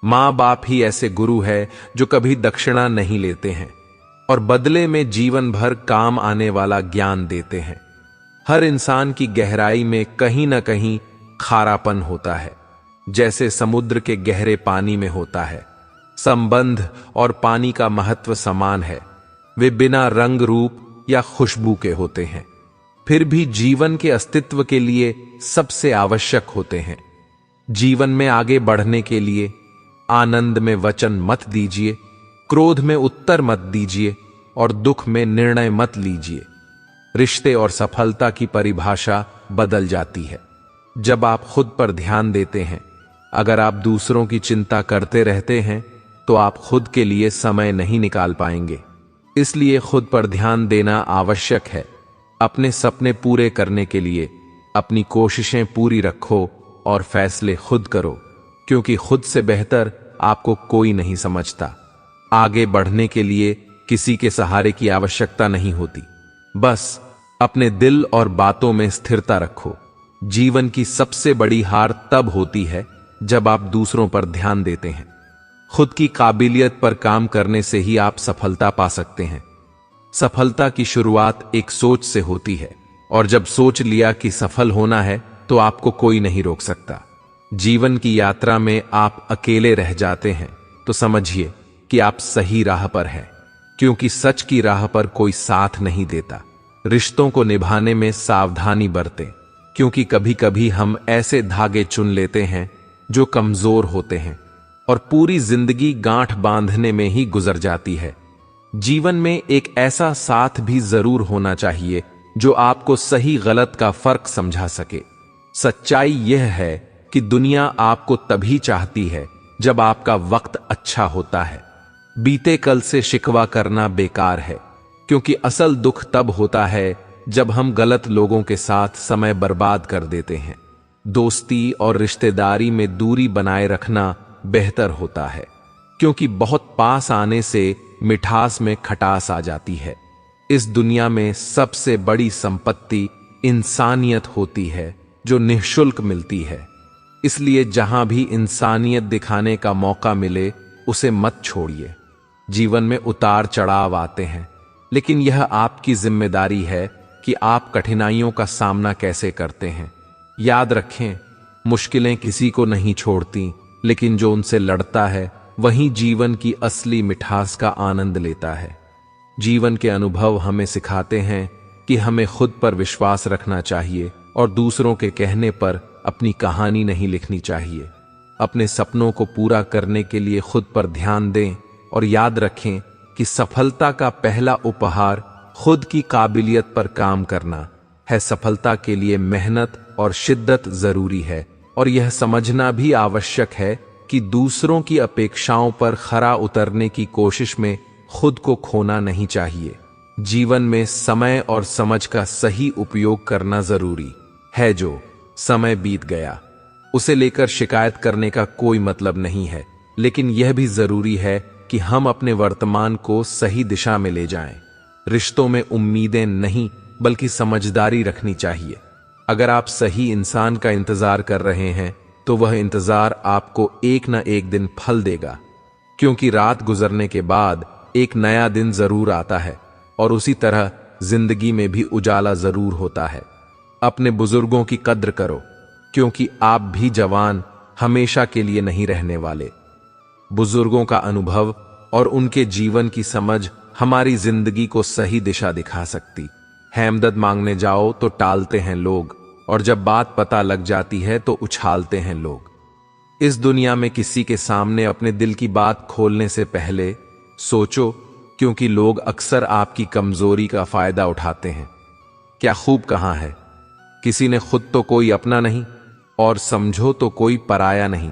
माँ बाप ही ऐसे गुरु है जो कभी दक्षिणा नहीं लेते हैं और बदले में जीवन भर काम आने वाला ज्ञान देते हैं। हर इंसान की गहराई में कहीं ना कहीं खारापन होता है, जैसे समुद्र के गहरे पानी में होता है। संबंध और पानी का महत्व समान है, वे बिना रंग रूप या खुशबू के होते हैं, फिर भी जीवन के अस्तित्व के लिए सबसे आवश्यक होते हैं। जीवन में आगे बढ़ने के लिए आनंद में वचन मत दीजिए, क्रोध में उत्तर मत दीजिए और दुख में निर्णय मत लीजिए। रिश्ते और सफलता की परिभाषा बदल जाती है जब आप खुद पर ध्यान देते हैं। अगर आप दूसरों की चिंता करते रहते हैं तो आप खुद के लिए समय नहीं निकाल पाएंगे। इसलिए खुद पर ध्यान देना आवश्यक है। अपने सपने पूरे करने के लिए अपनी कोशिशें पूरी रखो और फैसले खुद करो, क्योंकि खुद से बेहतर आपको कोई नहीं समझता। आगे बढ़ने के लिए किसी के सहारे की आवश्यकता नहीं होती, बस अपने दिल और बातों में स्थिरता रखो। जीवन की सबसे बड़ी हार तब होती है जब आप दूसरों पर ध्यान देते हैं। खुद की काबिलियत पर काम करने से ही आप सफलता पा सकते हैं। सफलता की शुरुआत एक सोच से होती है, और जब सोच लिया कि सफल होना है तो आपको कोई नहीं रोक सकता। जीवन की यात्रा में आप अकेले रह जाते हैं तो समझिए कि आप सही राह पर हैं, क्योंकि सच की राह पर कोई साथ नहीं देता। रिश्तों को निभाने में सावधानी बरतें, क्योंकि कभी कभी हम ऐसे धागे चुन लेते हैं जो कमजोर होते हैं और पूरी जिंदगी गांठ बांधने में ही गुजर जाती है। जीवन में एक ऐसा साथ भी जरूर होना चाहिए जो आपको सही गलत का फर्क समझा सके। सच्चाई यह है कि दुनिया आपको तभी चाहती है जब आपका वक्त अच्छा होता है। बीते कल से शिकवा करना बेकार है, क्योंकि असल दुख तब होता है जब हम गलत लोगों के साथ समय बर्बाद कर देते हैं। दोस्ती और रिश्तेदारी में दूरी बनाए रखना बेहतर होता है, क्योंकि बहुत पास आने से मिठास में खटास आ जाती है। इस दुनिया में सबसे बड़ी संपत्ति इंसानियत होती है, जो निःशुल्क मिलती है। इसलिए जहां भी इंसानियत दिखाने का मौका मिले उसे मत छोड़िए। जीवन में उतार चढ़ाव आते हैं, लेकिन यह आपकी जिम्मेदारी है कि आप कठिनाइयों का सामना कैसे करते हैं। याद रखें, मुश्किलें किसी को नहीं छोड़ती, लेकिन जो उनसे लड़ता है वही जीवन की असली मिठास का आनंद लेता है। जीवन के अनुभव हमें सिखाते हैं कि हमें खुद पर विश्वास रखना चाहिए और दूसरों के कहने पर अपनी कहानी नहीं लिखनी चाहिए। अपने सपनों को पूरा करने के लिए खुद पर ध्यान दें और याद रखें कि सफलता का पहला उपहार खुद की काबिलियत पर काम करना है। सफलता के लिए मेहनत और शिद्दत जरूरी है, और यह समझना भी आवश्यक है कि दूसरों की अपेक्षाओं पर खरा उतरने की कोशिश में खुद को खोना नहीं चाहिए। जीवन में समय और समझ का सही उपयोग करना जरूरी है। जो समय बीत गया उसे लेकर शिकायत करने का कोई मतलब नहीं है, लेकिन यह भी जरूरी है कि हम अपने वर्तमान को सही दिशा में ले जाएं। रिश्तों में उम्मीदें नहीं बल्कि समझदारी रखनी चाहिए। अगर आप सही इंसान का इंतजार कर रहे हैं तो वह इंतजार आपको एक न एक दिन फल देगा, क्योंकि रात गुजरने के बाद एक नया दिन जरूर आता है, और उसी तरह जिंदगी में भी उजाला जरूर होता है। अपने बुजुर्गों की कद्र करो, क्योंकि आप भी जवान हमेशा के लिए नहीं रहने वाले। बुजुर्गों का अनुभव और उनके जीवन की समझ हमारी जिंदगी को सही दिशा दिखा सकती है। मदद मांगने जाओ तो टालते हैं लोग, और जब बात पता लग जाती है तो उछालते हैं लोग। इस दुनिया में किसी के सामने अपने दिल की बात खोलने से पहले सोचो, क्योंकि लोग अक्सर आपकी कमजोरी का फायदा उठाते हैं। क्या खूब कहा है, किसी ने खुद तो कोई अपना नहीं और समझो तो कोई पराया नहीं।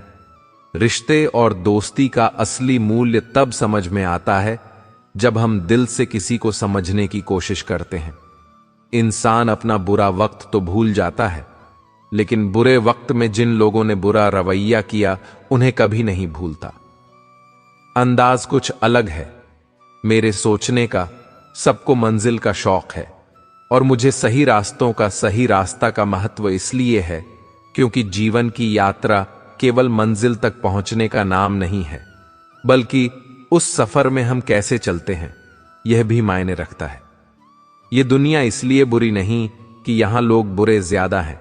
रिश्ते और दोस्ती का असली मूल्य तब समझ में आता है जब हम दिल से किसी को समझने की कोशिश करते हैं। इंसान अपना बुरा वक्त तो भूल जाता है, लेकिन बुरे वक्त में जिन लोगों ने बुरा रवैया किया उन्हें कभी नहीं भूलता। अंदाज कुछ अलग है मेरे सोचने का। सबको मंजिल का शौक है, और मुझे सही रास्तों का सही रास्ता का महत्व इसलिए है क्योंकि जीवन की यात्रा केवल मंजिल तक पहुंचने का नाम नहीं है, बल्कि उस सफर में हम कैसे चलते हैं यह भी मायने रखता है। यह दुनिया इसलिए बुरी नहीं कि यहां लोग बुरे ज्यादा हैं,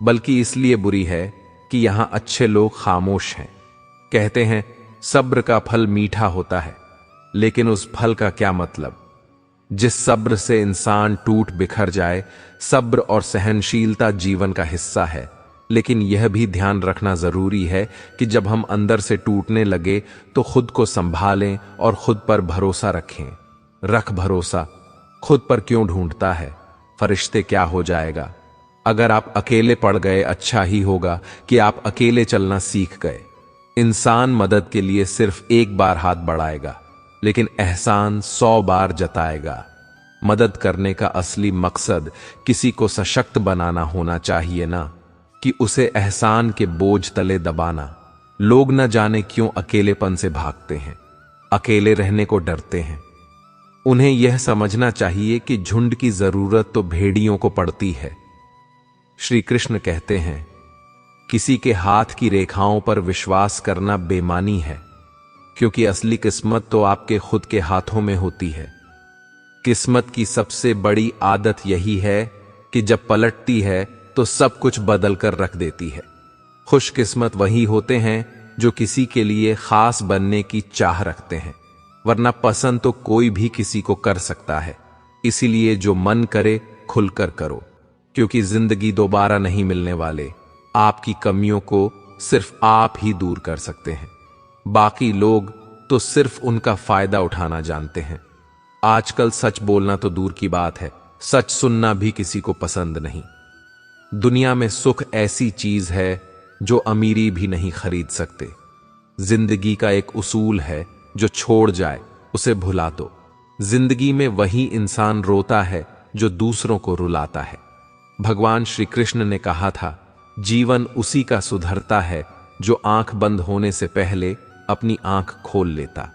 बल्कि इसलिए बुरी है कि यहां अच्छे लोग खामोश हैं। कहते हैं सब्र का फल मीठा होता है, लेकिन उस फल का क्या मतलब जिस सब्र से इंसान टूट बिखर जाए। सब्र और सहनशीलता जीवन का हिस्सा है, लेकिन यह भी ध्यान रखना जरूरी है कि जब हम अंदर से टूटने लगे तो खुद को संभालें और खुद पर भरोसा रखें। रख भरोसा, खुद पर क्यों ढूंढता है, फरिश्ते क्या हो जाएगा। अगर आप अकेले पड़ गए अच्छा ही होगा कि आप अकेले चलना सीख गए। इंसान मदद के लिए सिर्फ एक बार हाथ बढ़ाएगा, लेकिन एहसान 100 बार जताएगा। मदद करने का असली मकसद किसी को सशक्त बनाना होना चाहिए ना कि उसे एहसान के बोझ तले दबाना। लोग न जाने क्यों अकेलेपन से भागते हैं, अकेले रहने को डरते हैं। उन्हें यह समझना चाहिए कि झुंड की जरूरत तो भेड़ियों को पड़ती है। श्री कृष्ण कहते हैं किसी के हाथ की रेखाओं पर विश्वास करना बेईमानी है, क्योंकि असली किस्मत तो आपके खुद के हाथों में होती है। किस्मत की सबसे बड़ी आदत यही है कि जब पलटती है तो सब कुछ बदल कर रख देती है। खुशकिस्मत वही होते हैं जो किसी के लिए खास बनने की चाह रखते हैं, वरना पसंद तो कोई भी किसी को कर सकता है। इसीलिए जो मन करे खुलकर करो, क्योंकि जिंदगी दोबारा नहीं मिलने वाले। आपकी कमियों को सिर्फ आप ही दूर कर सकते हैं, बाकी लोग तो सिर्फ उनका फायदा उठाना जानते हैं। आजकल सच बोलना तो दूर की बात है, सच सुनना भी किसी को पसंद नहीं। दुनिया में सुख ऐसी चीज है जो अमीरी भी नहीं खरीद सकते। जिंदगी का एक उसूल है, जो छोड़ जाए उसे भुला दो। जिंदगी में वही इंसान रोता है जो दूसरों को रुलाता है। भगवान श्री कृष्ण ने कहा था जीवन उसी का सुधरता है जो आंख बंद होने से पहले अपनी आंख खोल लेता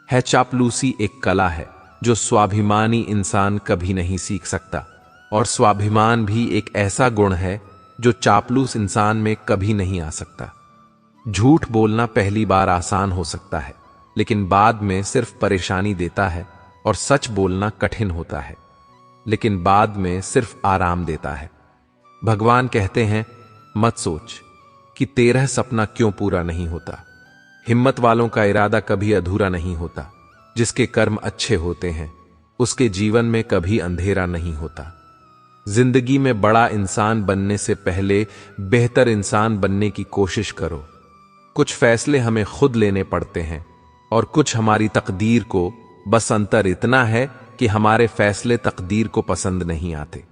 है। चापलूसी एक कला है जो स्वाभिमानी इंसान कभी नहीं सीख सकता, और स्वाभिमान भी एक ऐसा गुण है जो चापलूस इंसान में कभी नहीं आ सकता। झूठ बोलना पहली बार आसान हो सकता है, लेकिन बाद में सिर्फ परेशानी देता है, और सच बोलना कठिन होता है, लेकिन बाद में सिर्फ आराम देता है। भगवान कहते हैं मत सोच कि तेरा सपना क्यों पूरा नहीं होता। हिम्मत वालों का इरादा कभी अधूरा नहीं होता। जिसके कर्म अच्छे होते हैं उसके जीवन में कभी अंधेरा नहीं होता। जिंदगी में बड़ा इंसान बनने से पहले बेहतर इंसान बनने की कोशिश करो। कुछ फैसले हमें खुद लेने पड़ते हैं और कुछ हमारी तकदीर को। बस अंतर इतना है कि हमारे फैसले तकदीर को पसंद नहीं आते,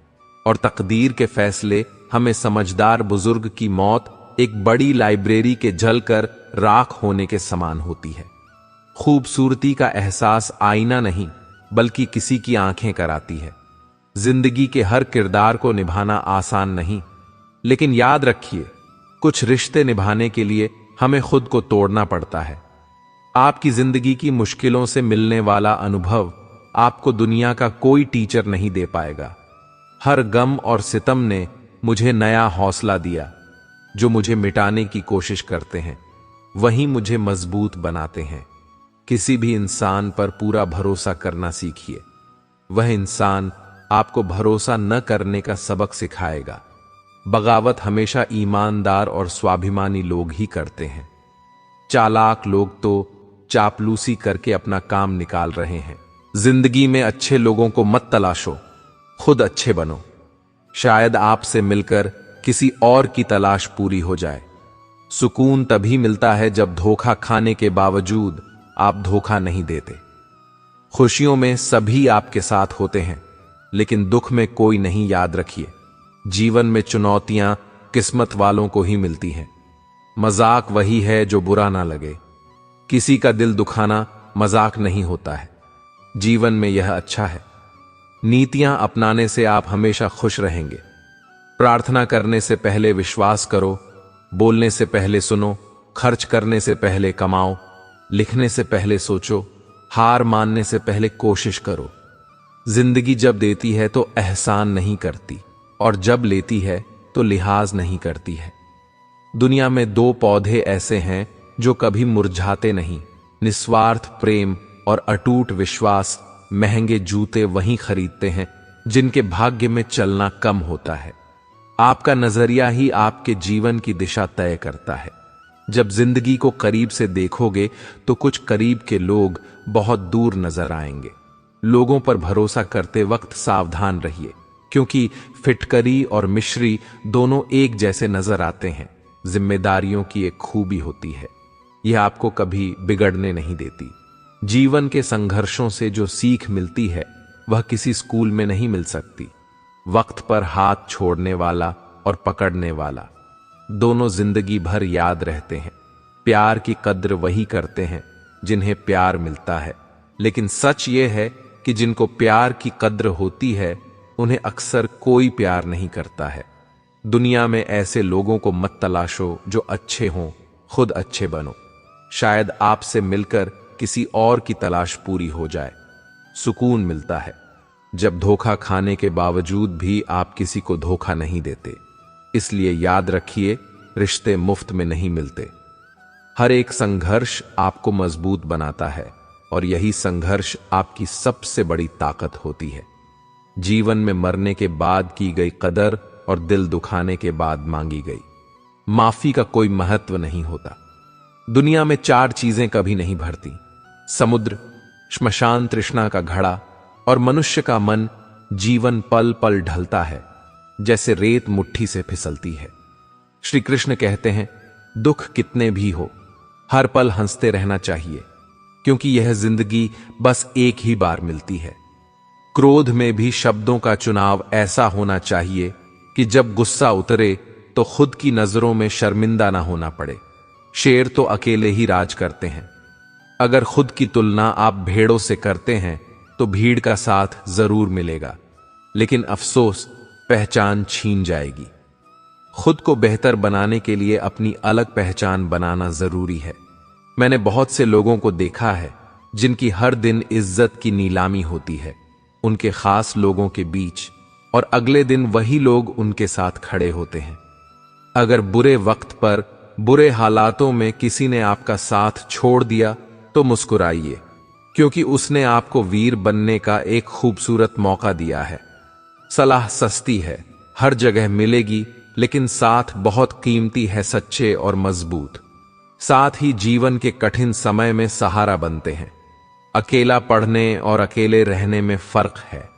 और तकदीर के फैसले हमें समझदार बुजुर्ग की मौत एक बड़ी लाइब्रेरी के जलकर राख होने के समान होती है। खूबसूरती का एहसास आईना नहीं बल्कि किसी की आंखें कराती है। जिंदगी के हर किरदार को निभाना आसान नहीं, लेकिन याद रखिए कुछ रिश्ते निभाने के लिए हमें खुद को तोड़ना पड़ता है। आपकी जिंदगी की मुश्किलों से मिलने वाला अनुभव आपको दुनिया का कोई टीचर नहीं दे पाएगा। हर गम और सितम ने मुझे नया हौसला दिया। जो मुझे मिटाने की कोशिश करते हैं वही मुझे मजबूत बनाते हैं। किसी भी इंसान पर पूरा भरोसा करना सीखिए। वह इंसान आपको भरोसा न करने का सबक सिखाएगा। बगावत हमेशा ईमानदार और स्वाभिमानी लोग ही करते हैं। चालाक लोग तो चापलूसी करके अपना काम निकाल रहे हैं। जिंदगी में अच्छे लोगों को मत तलाशो, खुद अच्छे बनो। शायद आपसे मिलकर किसी और की तलाश पूरी हो जाए। सुकून तभी मिलता है जब धोखा खाने के बावजूद आप धोखा नहीं देते। खुशियों में सभी आपके साथ होते हैं, लेकिन दुख में कोई नहीं। याद रखिए जीवन में चुनौतियां किस्मत वालों को ही मिलती हैं। मजाक वही है जो बुरा ना लगे। किसी का दिल दुखाना मजाक नहीं होता है। जीवन में यह अच्छा है। नीतियां अपनाने से आप हमेशा खुश रहेंगे। प्रार्थना करने से पहले विश्वास करो, बोलने से पहले सुनो, खर्च करने से पहले कमाओ, लिखने से पहले सोचो, हार मानने से पहले कोशिश करो। जिंदगी जब देती है तो एहसान नहीं करती, और जब लेती है तो लिहाज नहीं करती है। दुनिया में दो पौधे ऐसे हैं जो कभी मुरझाते नहीं, निस्वार्थ प्रेम और अटूट विश्वास। महंगे जूते वहीं खरीदते हैं जिनके भाग्य में चलना कम होता है। आपका नजरिया ही आपके जीवन की दिशा तय करता है। जब जिंदगी को करीब से देखोगे तो कुछ करीब के लोग बहुत दूर नजर आएंगे। लोगों पर भरोसा करते वक्त सावधान रहिए, क्योंकि फिटकरी और मिश्री दोनों एक जैसे नजर आते हैं। जिम्मेदारियों की एक खूबी होती है, यह आपको कभी बिगड़ने नहीं देती। जीवन के संघर्षों से जो सीख मिलती है वह किसी स्कूल में नहीं मिल सकती। वक्त पर हाथ छोड़ने वाला और पकड़ने वाला दोनों जिंदगी भर याद रहते हैं। प्यार की कद्र वही करते हैं जिन्हें प्यार मिलता है, लेकिन सच ये है कि जिनको प्यार की कद्र होती है उन्हें अक्सर कोई प्यार नहीं करता है। दुनिया में ऐसे लोगों को मत तलाशो जो अच्छे हों, खुद अच्छे बनो। शायद आपसे मिलकर किसी और की तलाश पूरी हो जाए। सुकून मिलता है जब धोखा खाने के बावजूद भी आप किसी को धोखा नहीं देते। इसलिए याद रखिए, रिश्ते मुफ्त में नहीं मिलते। हर एक संघर्ष आपको मजबूत बनाता है और यही संघर्ष आपकी सबसे बड़ी ताकत होती है। जीवन में मरने के बाद की गई कदर और दिल दुखाने के बाद मांगी गई माफी का कोई महत्व नहीं होता। दुनिया में चार चीजें कभी नहीं भरती: समुद्र, श्मशान तृष्णा का घड़ा और मनुष्य का मन। जीवन पल पल ढलता है जैसे रेत मुट्ठी से फिसलती है। श्री कृष्ण कहते हैं, दुख कितने भी हो हर पल हंसते रहना चाहिए, क्योंकि यह जिंदगी बस एक ही बार मिलती है। क्रोध में भी शब्दों का चुनाव ऐसा होना चाहिए कि जब गुस्सा उतरे तो खुद की नजरों में शर्मिंदा ना होना पड़े। शेर तो अकेले ही राज करते हैं। अगर खुद की तुलना आप भेड़ों से करते हैं तो भीड़ का साथ जरूर मिलेगा, लेकिन अफसोस पहचान छीन जाएगी। खुद को बेहतर बनाने के लिए अपनी अलग पहचान बनाना जरूरी है। मैंने बहुत से लोगों को देखा है जिनकी हर दिन इज्जत की नीलामी होती है उनके खास लोगों के बीच, और अगले दिन वही लोग उनके साथ खड़े होते हैं। अगर बुरे वक्त पर, बुरे हालातों में किसी ने आपका साथ छोड़ दिया तो मुस्कुराइए, क्योंकि उसने आपको वीर बनने का एक खूबसूरत मौका दिया है। सलाह सस्ती है, हर जगह मिलेगी, लेकिन साथ बहुत कीमती है, सच्चे और मजबूत। साथ ही जीवन के कठिन समय में सहारा बनते हैं। अकेला पढ़ने और अकेले रहने में फर्क है।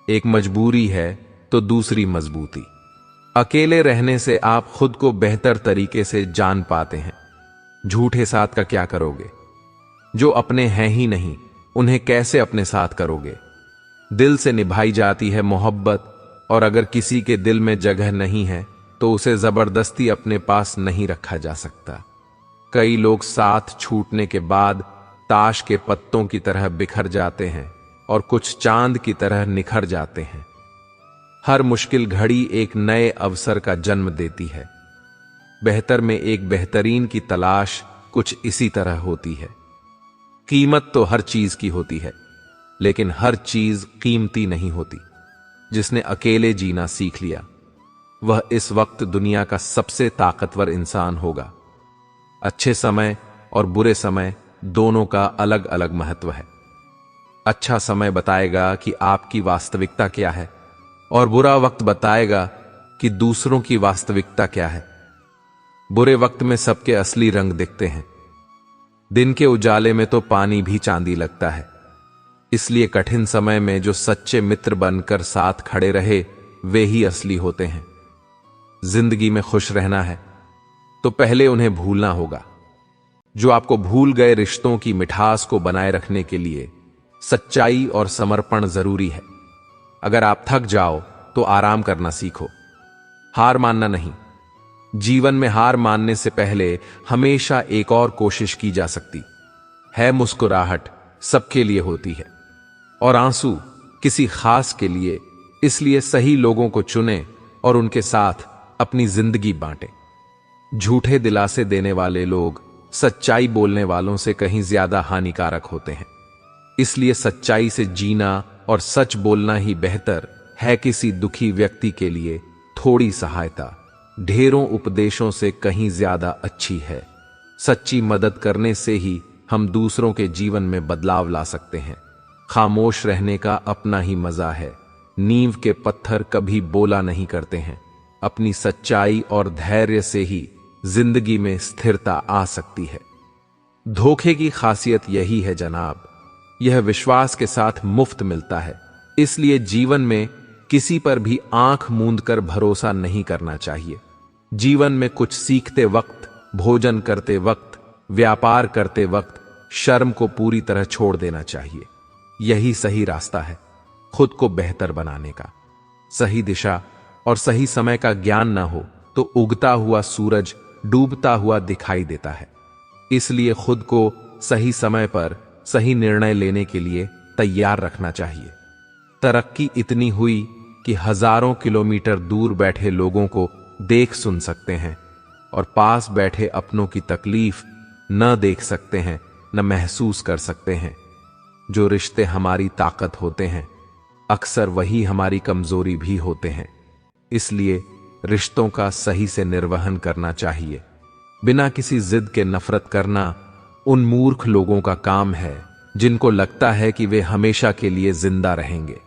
एक मजबूरी है तो दूसरी मजबूती। अकेले रहने से आप खुद को बेहतर तरीके से जान पाते हैं। झूठे साथ का क्या करोगे? जो अपने हैं ही नहीं उन्हें कैसे अपने साथ करोगे? दिल से निभाई जाती है मोहब्बत, और अगर किसी के दिल में जगह नहीं है तो उसे जबरदस्ती अपने पास नहीं रखा जा सकता। कई लोग साथ छूटने के बाद ताश के पत्तों की तरह बिखर जाते हैं और कुछ चांद की तरह निखर जाते हैं। हर मुश्किल घड़ी एक नए अवसर का जन्म देती है। बेहतर में एक बेहतरीन की तलाश कुछ इसी तरह होती है। कीमत तो हर चीज की होती है, लेकिन हर चीज कीमती नहीं होती। जिसने अकेले जीना सीख लिया वह इस वक्त दुनिया का सबसे ताकतवर इंसान होगा। अच्छे समय और बुरे समय दोनों का अलग अलग महत्व है। अच्छा समय बताएगा कि आपकी वास्तविकता क्या है, और बुरा वक्त बताएगा कि दूसरों की वास्तविकता क्या है। बुरे वक्त में सबके असली रंग दिखते हैं। दिन के उजाले में तो पानी भी चांदी लगता है। इसलिए कठिन समय में जो सच्चे मित्र बनकर साथ खड़े रहे वे ही असली होते हैं। जिंदगी में खुश रहना है तो पहले उन्हें भूलना होगा। जो आपको भूल गए रिश्तों की मिठास को बनाए रखने के लिए सच्चाई और समर्पण जरूरी है। अगर आप थक जाओ तो आराम करना सीखो, हार मानना नहीं। जीवन में हार मानने से पहले हमेशा एक और कोशिश की जा सकती है। मुस्कुराहट सबके लिए होती है और आंसू किसी खास के लिए। इसलिए सही लोगों को चुनें और उनके साथ अपनी जिंदगी बांटें। झूठे दिलासे देने वाले लोग सच्चाई बोलने वालों से कहीं ज्यादा हानिकारक होते हैं। इसलिए सच्चाई से जीना और सच बोलना ही बेहतर है किसी दुखी व्यक्ति के लिए थोड़ी सहायता। ढेरों उपदेशों से कहीं ज्यादा अच्छी है। सच्ची मदद करने से ही हम दूसरों के जीवन में बदलाव ला सकते हैं। खामोश रहने का अपना ही मजा है। नींव के पत्थर कभी बोला नहीं करते हैं। अपनी सच्चाई और धैर्य से ही जिंदगी में स्थिरता आ सकती है। धोखे की खासियत यही है जनाब, यह विश्वास के साथ मुफ्त मिलता है। इसलिए जीवन में किसी पर भी आंख मूंद कर भरोसा नहीं करना चाहिए। जीवन में कुछ सीखते वक्त, भोजन करते वक्त, व्यापार करते वक्त शर्म को पूरी तरह छोड़ देना चाहिए। यही सही रास्ता है खुद को बेहतर बनाने का। सही दिशा और सही समय का ज्ञान न हो तो उगता हुआ सूरज डूबता हुआ दिखाई देता है। इसलिए खुद को सही समय पर सही निर्णय लेने के लिए तैयार रखना चाहिए। तरक्की इतनी हुई कि हजारों किलोमीटर दूर बैठे लोगों को देख सुन सकते हैं और पास बैठे अपनों की तकलीफ न देख सकते हैं, न महसूस कर सकते हैं। जो रिश्ते हमारी ताकत होते हैं, अक्सर वही हमारी कमजोरी भी होते हैं। इसलिए रिश्तों का सही से निर्वहन करना चाहिए। बिना किसी जिद के नफरत करना उन मूर्ख लोगों का काम है जिनको लगता है कि वे हमेशा के लिए जिंदा रहेंगे।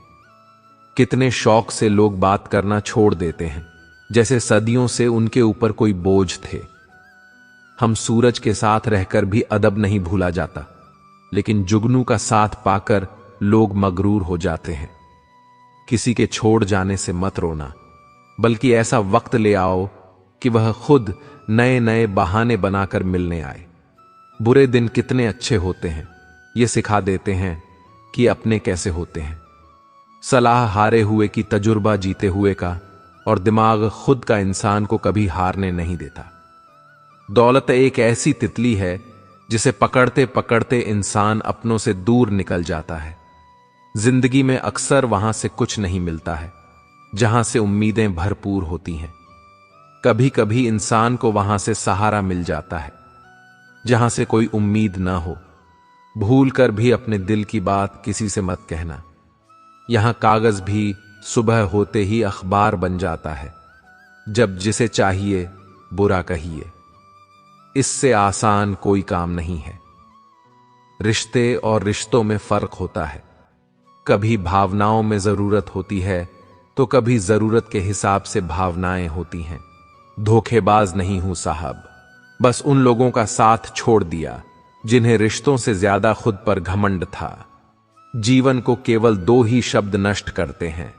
कितने शौक से लोग बात करना छोड़ देते हैं, जैसे सदियों से उनके ऊपर कोई बोझ थे। हम सूरज के साथ रहकर भी अदब नहीं भूला जाता, लेकिन जुगनू का साथ पाकर लोग मगरूर हो जाते हैं। किसी के छोड़ जाने से मत रोना, बल्कि ऐसा वक्त ले आओ कि वह खुद नए नए बहाने बनाकर मिलने आए। बुरे दिन कितने अच्छे होते हैं, ये सिखा देते हैं कि अपने कैसे होते हैं। सलाह हारे हुए की, तजुर्बा जीते हुए का, और दिमाग खुद का इंसान को कभी हारने नहीं देता। दौलत एक ऐसी तितली है जिसे पकड़ते पकड़ते इंसान अपनों से दूर निकल जाता है। जिंदगी में अक्सर वहां से कुछ नहीं मिलता है जहां से उम्मीदें भरपूर होती हैं। कभी कभी इंसान को वहां से सहारा मिल जाता है जहां से कोई उम्मीद ना हो। भूल कर भी अपने दिल की बात किसी से मत कहना। यहां कागज भी सुबह होते ही अखबार बन जाता है। जब जिसे चाहिए बुरा कहिए, इससे आसान कोई काम नहीं है। रिश्ते और रिश्तों में फर्क होता है। कभी भावनाओं में जरूरत होती है तो कभी जरूरत के हिसाब से भावनाएं होती हैं। धोखेबाज नहीं हूं साहब, बस उन लोगों का साथ छोड़ दिया जिन्हें रिश्तों से ज्यादा खुद पर घमंड था। जीवन को केवल दो ही शब्द नष्ट करते हैं,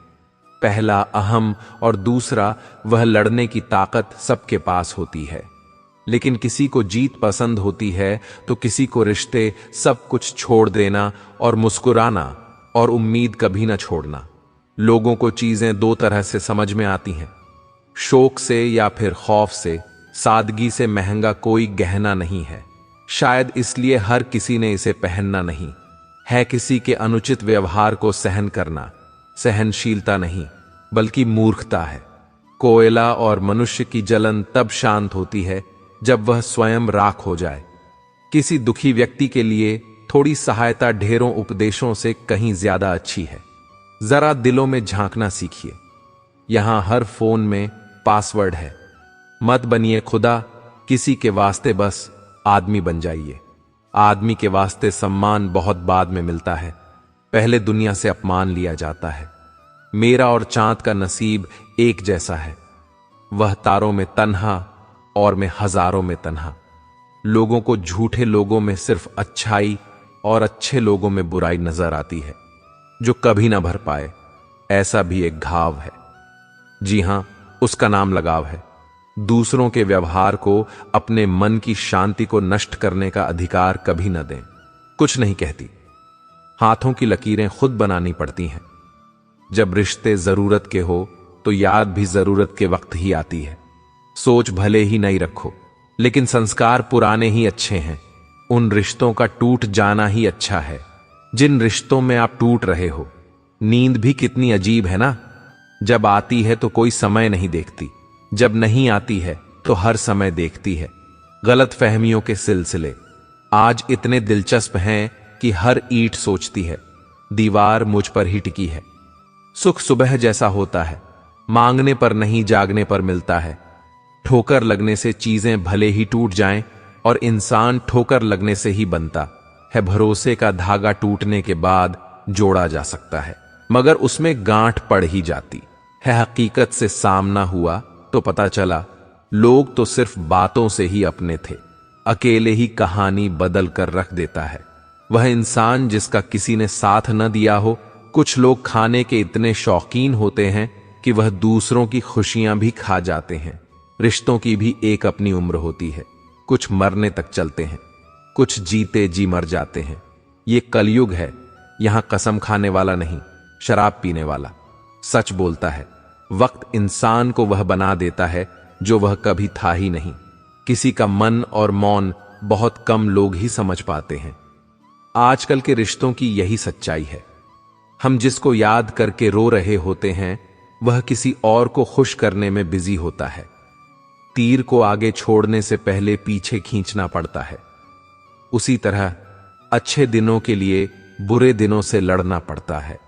पहला अहम और दूसरा वह लड़ने की ताकत सबके पास होती है। लेकिन किसी को जीत पसंद होती है तो किसी को रिश्ते, सब कुछ छोड़ देना और मुस्कुराना और उम्मीद कभी ना छोड़ना। लोगों को चीजें दो तरह से समझ में आती हैं, शौक से या फिर खौफ से। सादगी से महंगा कोई गहना नहीं है, शायद इसलिए हर किसी ने इसे पहनना नहीं है। किसी के अनुचित व्यवहार को सहन करना सहनशीलता नहीं बल्कि मूर्खता है। कोयला और मनुष्य की जलन तब शांत होती है जब वह स्वयं राख हो जाए। किसी दुखी व्यक्ति के लिए थोड़ी सहायता ढेरों उपदेशों से कहीं ज्यादा अच्छी है। जरा दिलों में झांकना सीखिए। यहां हर फोन में पासवर्ड है। मत बनिए खुदा, किसी के वास्ते बस आदमी बन जाइए। आदमी के वास्ते सम्मान बहुत बाद में मिलता है, पहले दुनिया से अपमान लिया जाता है। मेरा और चांद का नसीब एक जैसा है, वह तारों में तन्हा और मैं हजारों में तन्हा। लोगों को झूठे लोगों में सिर्फ अच्छाई और अच्छे लोगों में बुराई नजर आती है जो कभी ना भर पाए। ऐसा भी एक घाव है, जी हां, उसका नाम लगाव है। दूसरों के व्यवहार को, अपने मन की शांति को नष्ट करने का अधिकार कभी न दें। कुछ नहीं कहती, हाथों की लकीरें खुद बनानी पड़ती हैं। जब रिश्ते जरूरत के हो तो याद भी जरूरत के वक्त ही आती है। सोच भले ही नहीं रखो, लेकिन संस्कार पुराने ही अच्छे हैं। उन रिश्तों का टूट जाना ही अच्छा है जिन रिश्तों में आप टूट रहे हो। नींद भी कितनी अजीब है ना, जब आती है तो कोई समय नहीं देखती, जब नहीं आती है तो हर समय देखती है। गलत फहमियों के सिलसिले आज इतने दिलचस्प हैं कि हर ईंट सोचती है दीवार मुझ पर ही टिकी है। सुख सुबह जैसा होता है, मांगने पर नहीं जागने पर मिलता है। ठोकर लगने से चीजें भले ही टूट जाएं, और इंसान ठोकर लगने से ही बनता है। भरोसे का धागा टूटने के बाद जोड़ा जा सकता है, मगर उसमें गांठ पड़ ही जाती है। हकीकत से सामना हुआ तो पता चला लोग तो सिर्फ बातों से ही अपने थे। अकेले ही कहानी बदल कर रख देता है वह इंसान जिसका किसी ने साथ न दिया हो। कुछ लोग खाने के इतने शौकीन होते हैं कि वह दूसरों की खुशियां भी खा जाते हैं। रिश्तों की भी एक अपनी उम्र होती है, कुछ मरने तक चलते हैं, कुछ जीते जी मर जाते हैं। ये कलयुग है, यहां कसम खाने वाला नहीं, शराब पीने वाला सच बोलता है। वक्त इंसान को वह बना देता है जो वह कभी था ही नहीं। किसी का मन और मौन बहुत कम लोग ही समझ पाते हैं। आजकल के रिश्तों की यही सच्चाई है। हम जिसको याद करके रो रहे होते हैं वह किसी और को खुश करने में बिजी होता है। तीर को आगे छोड़ने से पहले पीछे खींचना पड़ता है। उसी तरह अच्छे दिनों के लिए बुरे दिनों से लड़ना पड़ता है।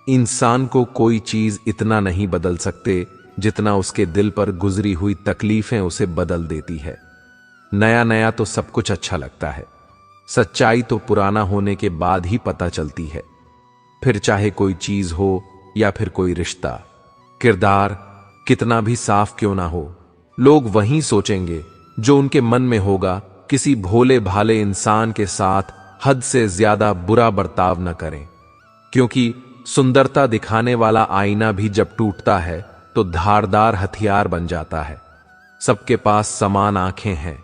इंसान को कोई चीज इतना नहीं बदल सकते जितना उसके दिल पर गुजरी हुई तकलीफें उसे बदल देती है। नया नया तो सब कुछ अच्छा लगता है, सच्चाई तो पुराना होने के बाद ही पता चलती है। फिर चाहे कोई चीज हो या फिर कोई रिश्ता, किरदार कितना भी साफ क्यों ना हो, लोग वही सोचेंगे जो उनके मन में होगा। किसी भोले भाले इंसान के साथ हद से ज्यादा बुरा बर्ताव न करें, क्योंकि सुंदरता दिखाने वाला आईना भी जब टूटता है तो धारदार हथियार बन जाता है। सबके पास समान आंखें हैं,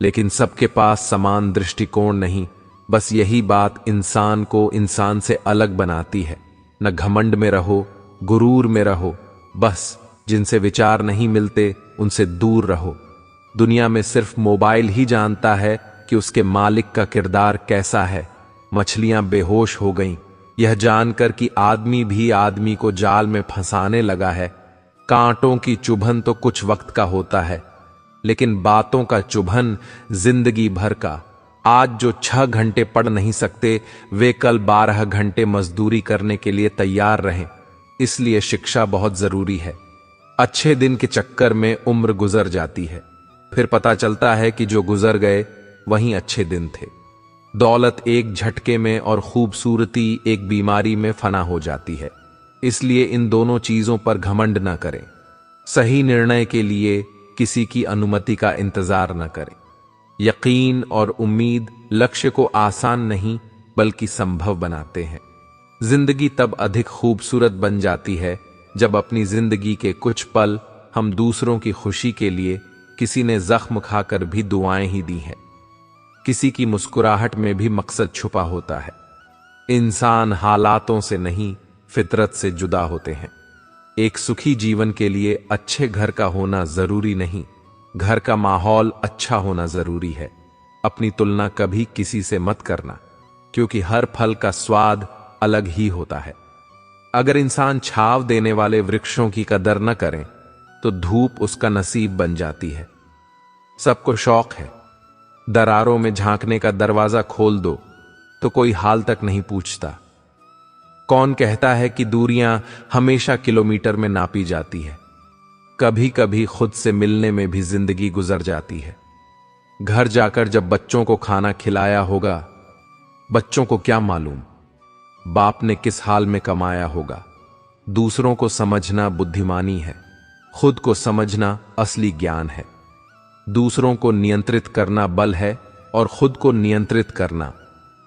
लेकिन सबके पास समान दृष्टिकोण नहीं। बस यही बात इंसान को इंसान से अलग बनाती है। न घमंड में रहो, गुरूर में रहो, बस जिनसे विचार नहीं मिलते उनसे दूर रहो। दुनिया में सिर्फ मोबाइल ही जानता है कि उसके मालिक का किरदार कैसा है। मछलियां बेहोश हो गईं, यह जानकर कि आदमी भी आदमी को जाल में फंसाने लगा है। कांटों की चुभन तो कुछ वक्त का होता है, लेकिन बातों का चुभन जिंदगी भर का। आज जो 6 घंटे पढ़ नहीं सकते वे कल 12 घंटे मजदूरी करने के लिए तैयार रहें। इसलिए शिक्षा बहुत जरूरी है। अच्छे दिन के चक्कर में उम्र गुजर जाती है, फिर पता चलता है कि जो गुजर गए वहीं अच्छे दिन थे। दौलत एक झटके में और खूबसूरती एक बीमारी में फना हो जाती है। इसलिए इन दोनों चीजों पर घमंड न करें। सही निर्णय के लिए किसी की अनुमति का इंतजार न करें। यकीन और उम्मीद लक्ष्य को आसान नहीं बल्कि संभव बनाते हैं। जिंदगी तब अधिक खूबसूरत बन जाती है जब अपनी जिंदगी के कुछ पल हम दूसरों की खुशी के लिए, किसी ने जख्म खाकर भी दुआएं ही दी हैं। किसी की मुस्कुराहट में भी मकसद छुपा होता है। इंसान हालातों से नहीं फितरत से जुदा होते हैं। एक सुखी जीवन के लिए अच्छे घर का होना जरूरी नहीं, घर का माहौल अच्छा होना जरूरी है। अपनी तुलना कभी किसी से मत करना, क्योंकि हर फल का स्वाद अलग ही होता है। अगर इंसान छाव देने वाले वृक्षों की कदर न करें तो धूप उसका नसीब बन जाती है। सबको शौक है, दरारों में झांकने का दरवाजा खोल दो तो कोई हाल तक नहीं पूछता। कौन कहता है कि दूरियां हमेशा किलोमीटर में नापी जाती है। कभी कभी खुद से मिलने में भी जिंदगी गुजर जाती है। घर जाकर जब बच्चों को खाना खिलाया होगा, बच्चों को क्या मालूम बाप ने किस हाल में कमाया होगा। दूसरों को समझना बुद्धिमानी है, खुद को समझना असली ज्ञान है। दूसरों को नियंत्रित करना बल है और खुद को नियंत्रित करना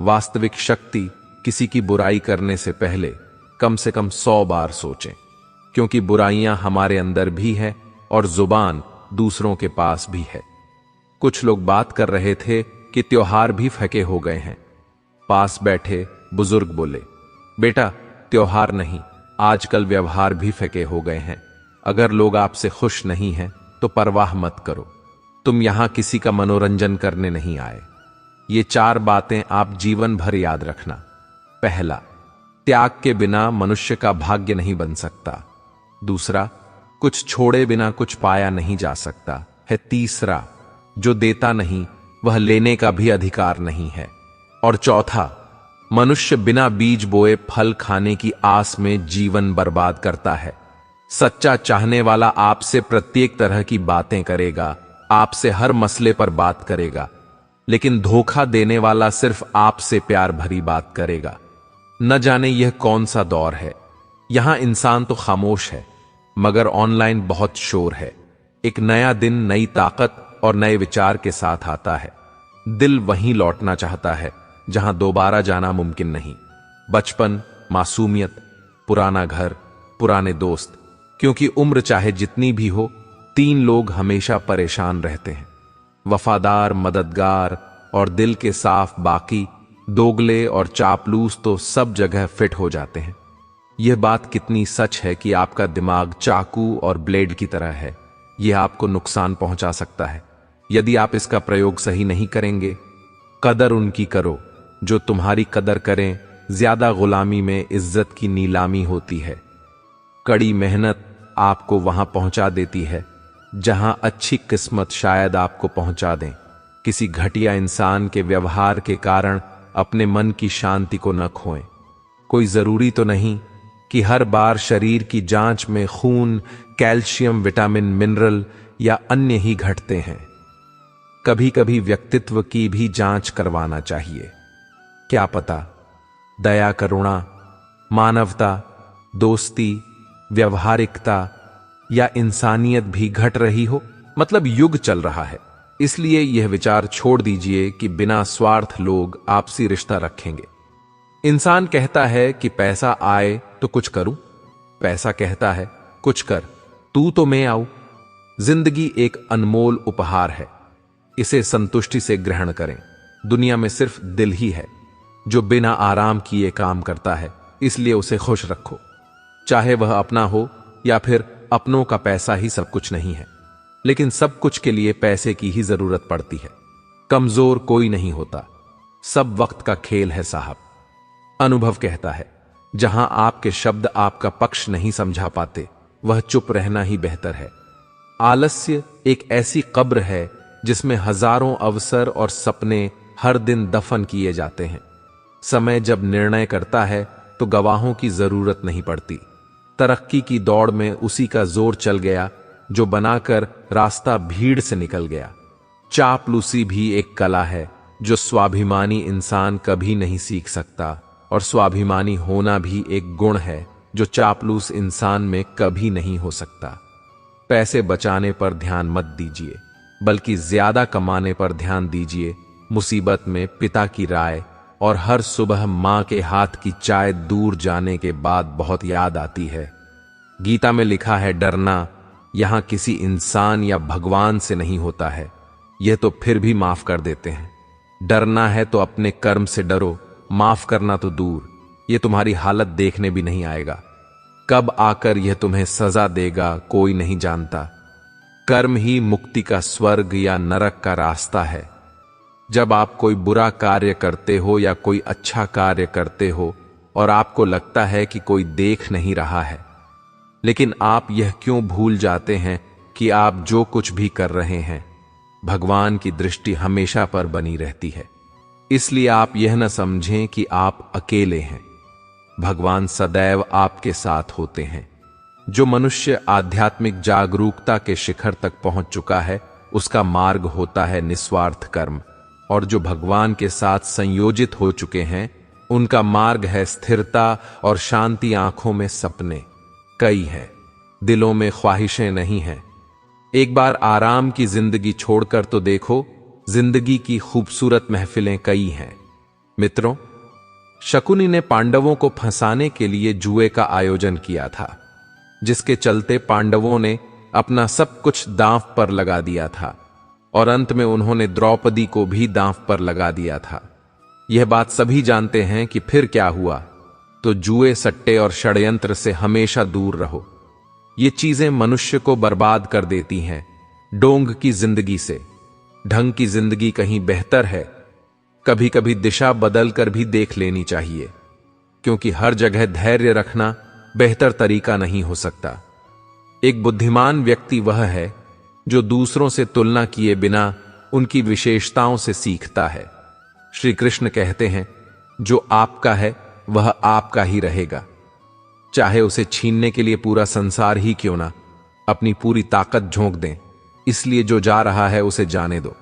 वास्तविक शक्ति। किसी की बुराई करने से पहले कम से कम 100 बार सोचें, क्योंकि बुराइयां हमारे अंदर भी है और जुबान दूसरों के पास भी है। कुछ लोग बात कर रहे थे कि त्योहार भी फके हो गए हैं। पास बैठे बुजुर्ग बोले, बेटा त्योहार नहीं, आजकल व्यवहार भी फके हो गए हैं। अगर लोग आपसे खुश नहीं हैं तो परवाह मत करो, तुम यहां किसी का मनोरंजन करने नहीं आए। ये 4 बातें आप जीवन भर याद रखना। पहला, त्याग के बिना मनुष्य का भाग्य नहीं बन सकता। दूसरा, कुछ छोड़े बिना कुछ पाया नहीं जा सकता है। तीसरा, जो देता नहीं वह लेने का भी अधिकार नहीं है। और चौथा, मनुष्य बिना बीज बोए फल खाने की आस में जीवन बर्बाद करता है। सच्चा चाहने वाला आपसे प्रत्येक तरह की बातें करेगा, आपसे हर मसले पर बात करेगा, लेकिन धोखा देने वाला सिर्फ आपसे प्यार भरी बात करेगा। न जाने यह कौन सा दौर है, यहां इंसान तो खामोश है, मगर ऑनलाइन बहुत शोर है। एक नया दिन नई ताकत और नए विचार के साथ आता है। दिल वहीं लौटना चाहता है जहां दोबारा जाना मुमकिन नहीं। बचपन, मासूमियत, पुराना घर, पुराने दोस्त, क्योंकि उम्र चाहे जितनी भी हो, 3 लोग हमेशा परेशान रहते हैं, वफादार, मददगार और दिल के साफ। बाकी दोगले और चापलूस तो सब जगह फिट हो जाते हैं। यह बात कितनी सच है कि आपका दिमाग चाकू और ब्लेड की तरह है। यह आपको नुकसान पहुंचा सकता है यदि आप इसका प्रयोग सही नहीं करेंगे। कदर उनकी करो जो तुम्हारी कदर करें। ज्यादा गुलामी में इज्जत की नीलामी होती है। कड़ी मेहनत आपको वहां पहुंचा देती है जहां अच्छी किस्मत शायद आपको पहुंचा दें। किसी घटिया इंसान के व्यवहार के कारण अपने मन की शांति को न खोएं। कोई जरूरी तो नहीं कि हर बार शरीर की जांच में खून, कैल्शियम, विटामिन, मिनरल या अन्य ही घटते हैं। कभी कभी व्यक्तित्व की भी जांच करवाना चाहिए। क्या पता दया, करुणा, मानवता, दोस्ती, व्यवहारिकता या इंसानियत भी घट रही हो। मतलब युग चल रहा है, इसलिए यह विचार छोड़ दीजिए कि बिना स्वार्थ लोग आपसी रिश्ता रखेंगे। इंसान कहता है कि पैसा आए तो कुछ करूं, पैसा कहता है कुछ कर, तू तो मैं आऊं। जिंदगी एक अनमोल उपहार है, इसे संतुष्टि से ग्रहण करें। दुनिया में सिर्फ दिल ही है जो बिना आराम किए काम करता है, इसलिए उसे खुश रखो। चाहे वह अपना हो या फिर अपनों का पैसा ही सब कुछ नहीं है, लेकिन सब कुछ के लिए पैसे की ही जरूरत पड़ती है। कमजोर कोई नहीं होता, सब वक्त का खेल है साहब। अनुभव कहता है जहां आपके शब्द आपका पक्ष नहीं समझा पाते, वह चुप रहना ही बेहतर है। आलस्य एक ऐसी कब्र है जिसमें हजारों अवसर और सपने हर दिन दफन किए जाते हैं। समय जब निर्णय करता है तो गवाहों की जरूरत नहीं पड़ती। तरक्की की दौड़ में उसी का जोर चल गया जो बनाकर रास्ता भीड़ से निकल गया। चापलूसी भी एक कला है जो स्वाभिमानी इंसान कभी नहीं सीख सकता, और स्वाभिमानी होना भी एक गुण है जो चापलूस इंसान में कभी नहीं हो सकता। पैसे बचाने पर ध्यान मत दीजिए, बल्कि ज्यादा कमाने पर ध्यान दीजिए। मुसीबत में पिता की राय और हर सुबह मां के हाथ की चाय दूर जाने के बाद बहुत याद आती है। गीता में लिखा है डरना यहां किसी इंसान या भगवान से नहीं होता है, यह तो फिर भी माफ कर देते हैं। डरना है तो अपने कर्म से डरो, माफ करना तो दूर, यह तुम्हारी हालत देखने भी नहीं आएगा। कब आकर यह तुम्हें सजा देगा कोई नहीं जानता। कर्म ही मुक्ति का स्वर्ग या नरक का रास्ता है। जब आप कोई बुरा कार्य करते हो या कोई अच्छा कार्य करते हो और आपको लगता है कि कोई देख नहीं रहा है, लेकिन आप यह क्यों भूल जाते हैं कि आप जो कुछ भी कर रहे हैं, भगवान की दृष्टि हमेशा पर बनी रहती है। इसलिए आप यह न समझें कि आप अकेले हैं, भगवान सदैव आपके साथ होते हैं। जो मनुष्य आध्यात्मिक जागरूकता के शिखर तक पहुंच चुका है, उसका मार्ग होता है निस्वार्थ कर्म, और जो भगवान के साथ संयोजित हो चुके हैं, उनका मार्ग है स्थिरता और शांति। आंखों में सपने कई हैं, दिलों में ख्वाहिशें नहीं हैं। एक बार आराम की जिंदगी छोड़कर तो देखो, जिंदगी की खूबसूरत महफिलें कई हैं। मित्रों, शकुनी ने पांडवों को फंसाने के लिए जुए का आयोजन किया था, जिसके चलते पांडवों ने अपना सब कुछ दांव पर लगा दिया था, और अंत में उन्होंने द्रौपदी को भी दांव पर लगा दिया था। यह बात सभी जानते हैं कि फिर क्या हुआ। तो जुए, सट्टे और षड्यंत्र से हमेशा दूर रहो। ये चीजें मनुष्य को बर्बाद कर देती हैं। डोंग की जिंदगी से ढंग की जिंदगी कहीं बेहतर है। कभी कभी दिशा बदलकर भी देख लेनी चाहिए, क्योंकि हर जगह धैर्य रखना बेहतर तरीका नहीं हो सकता। एक बुद्धिमान व्यक्ति वह है जो दूसरों से तुलना किए बिना उनकी विशेषताओं से सीखता है। श्री कृष्ण कहते हैं, जो आपका है वह आपका ही रहेगा। चाहे उसे छीनने के लिए पूरा संसार ही क्यों ना, अपनी पूरी ताकत झोंक दें। इसलिए जो जा रहा है उसे जाने दो।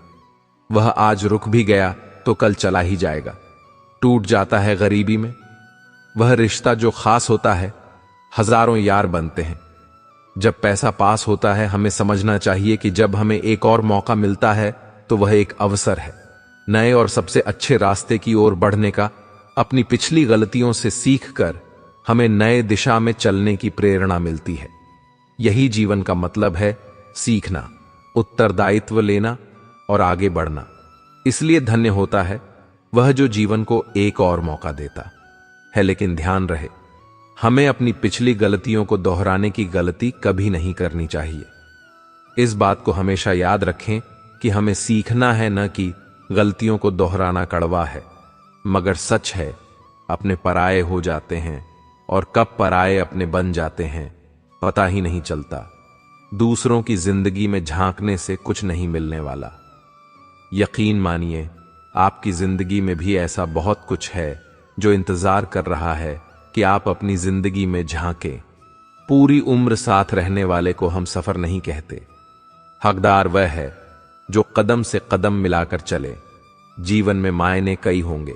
वह आज रुक भी गया तो कल चला ही जाएगा। टूट जाता है गरीबी में वह रिश्ता जो खास होता है, हजारों यार बनते हैं। जब पैसा पास होता है हमें समझना चाहिए कि जब हमें एक और मौका मिलता है तो वह एक अवसर है नए और सबसे अच्छे रास्ते की ओर बढ़ने का। अपनी पिछली गलतियों से सीखकर हमें नए दिशा में चलने की प्रेरणा मिलती है। यही जीवन का मतलब है, सीखना, उत्तरदायित्व लेना और आगे बढ़ना। इसलिए धन्य होता है वह जो जीवन को एक और मौका देता है। लेकिन ध्यान रहे, हमें अपनी पिछली गलतियों को दोहराने की गलती कभी नहीं करनी चाहिए। इस बात को हमेशा याद रखें कि हमें सीखना है, न कि गलतियों को दोहराना कड़वा है। मगर सच है, अपने पराये हो जाते हैं और कब पराये अपने बन जाते हैं पता ही नहीं चलता। दूसरों की जिंदगी में झांकने से कुछ नहीं मिलने वाला। यकीन मानिए, आपकी जिंदगी में भी ऐसा बहुत कुछ है जो इंतजार कर रहा है कि आप अपनी जिंदगी में झांकें। पूरी उम्र साथ रहने वाले को हम सफर नहीं कहते। हकदार वह है जो कदम से कदम मिलाकर चले। जीवन में मायने कई होंगे,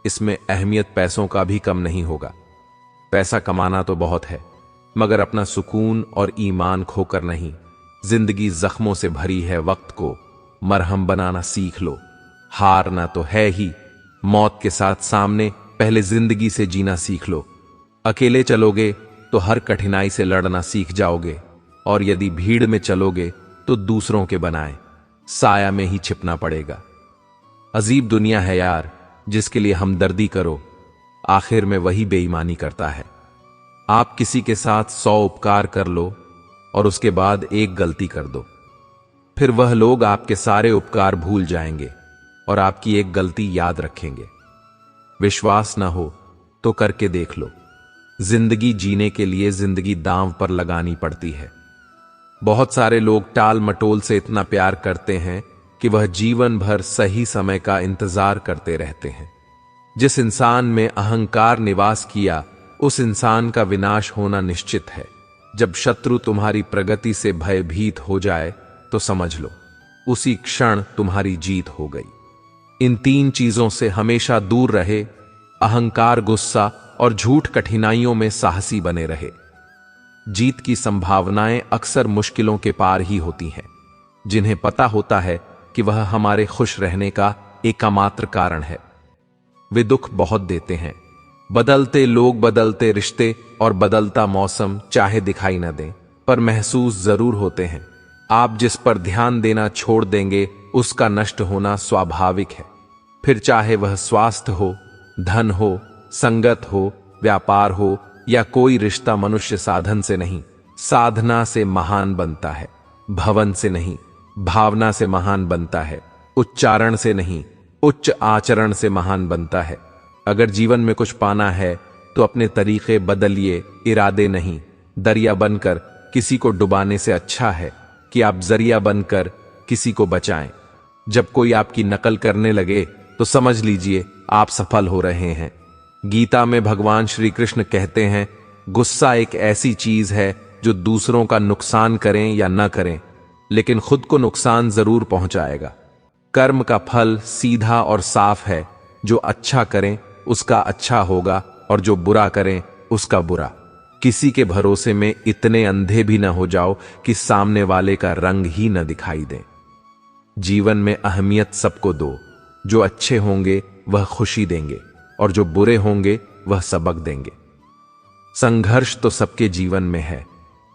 इसमें अहमियत पैसों का भी कम नहीं होगा। पैसा कमाना तो बहुत है, मगर अपना सुकून और ईमान खोकर नहीं। जिंदगी जख्मों से भरी है, वक्त को मरहम बनाना सीख लो। हारना तो है ही, मौत के साथ सामने पहले जिंदगी से जीना सीख लो। अकेले चलोगे तो हर कठिनाई से लड़ना सीख जाओगे, और यदि भीड़ में चलोगे तो दूसरों के बनाए साया में ही छिपना पड़ेगा। अजीब दुनिया है यार, जिसके लिए हमदर्दी करो आखिर में वही बेईमानी करता है। आप किसी के साथ 100 उपकार कर लो और उसके बाद एक गलती कर दो, फिर वह लोग आपके सारे उपकार भूल जाएंगे और आपकी एक गलती याद रखेंगे। विश्वास ना हो तो करके देख लो। जिंदगी जीने के लिए जिंदगी दांव पर लगानी पड़ती है। बहुत सारे लोग टाल मटोल से इतना प्यार करते हैं कि वह जीवन भर सही समय का इंतजार करते रहते हैं। जिस इंसान में अहंकार निवास किया, उस इंसान का विनाश होना निश्चित है। जब शत्रु तुम्हारी प्रगति से भयभीत हो जाए तो समझ लो उसी क्षण तुम्हारी जीत हो गई। इन 3 चीजों से हमेशा दूर रहे। अहंकार, गुस्सा और झूठ कठिनाइयों में साहसी बने रहे। जीत की संभावनाएं अक्सर मुश्किलों के पार ही होती हैं। जिन्हें पता होता है कि वह हमारे खुश रहने का एकमात्र कारण है, वे दुख बहुत देते हैं। बदलते लोग, बदलते रिश्ते और बदलता मौसम चाहे दिखाई न दें, पर महसूस जरूर होते हैं। आप जिस पर ध्यान देना छोड़ देंगे उसका नष्ट होना स्वाभाविक है। फिर चाहे वह स्वास्थ्य हो, धन हो, संगत हो, व्यापार हो या कोई रिश्ता। मनुष्य साधन से नहीं, साधना से महान बनता है। भवन से नहीं, भावना से महान बनता है। उच्चारण से नहीं, उच्च आचरण से महान बनता है। अगर जीवन में कुछ पाना है तो अपने तरीके बदलिए, इरादे नहीं। दरिया बनकर किसी को डुबाने से अच्छा है कि आप जरिया बनकर किसी को बचाएं। जब कोई आपकी नकल करने लगे तो समझ लीजिए आप सफल हो रहे हैं। गीता में भगवान श्री कृष्ण कहते हैं, गुस्सा एक ऐसी चीज है जो दूसरों का नुकसान करें या न करें, लेकिन खुद को नुकसान जरूर पहुंचाएगा। कर्म का फल सीधा और साफ है। जो अच्छा करें उसका अच्छा होगा और जो बुरा करें उसका बुरा। किसी के भरोसे में इतने अंधे भी न हो जाओ कि सामने वाले का रंग ही न दिखाई दे। जीवन में अहमियत सबको दो। जो अच्छे होंगे वह खुशी देंगे और जो बुरे होंगे वह सबक देंगे। संघर्ष तो सबके जीवन में है।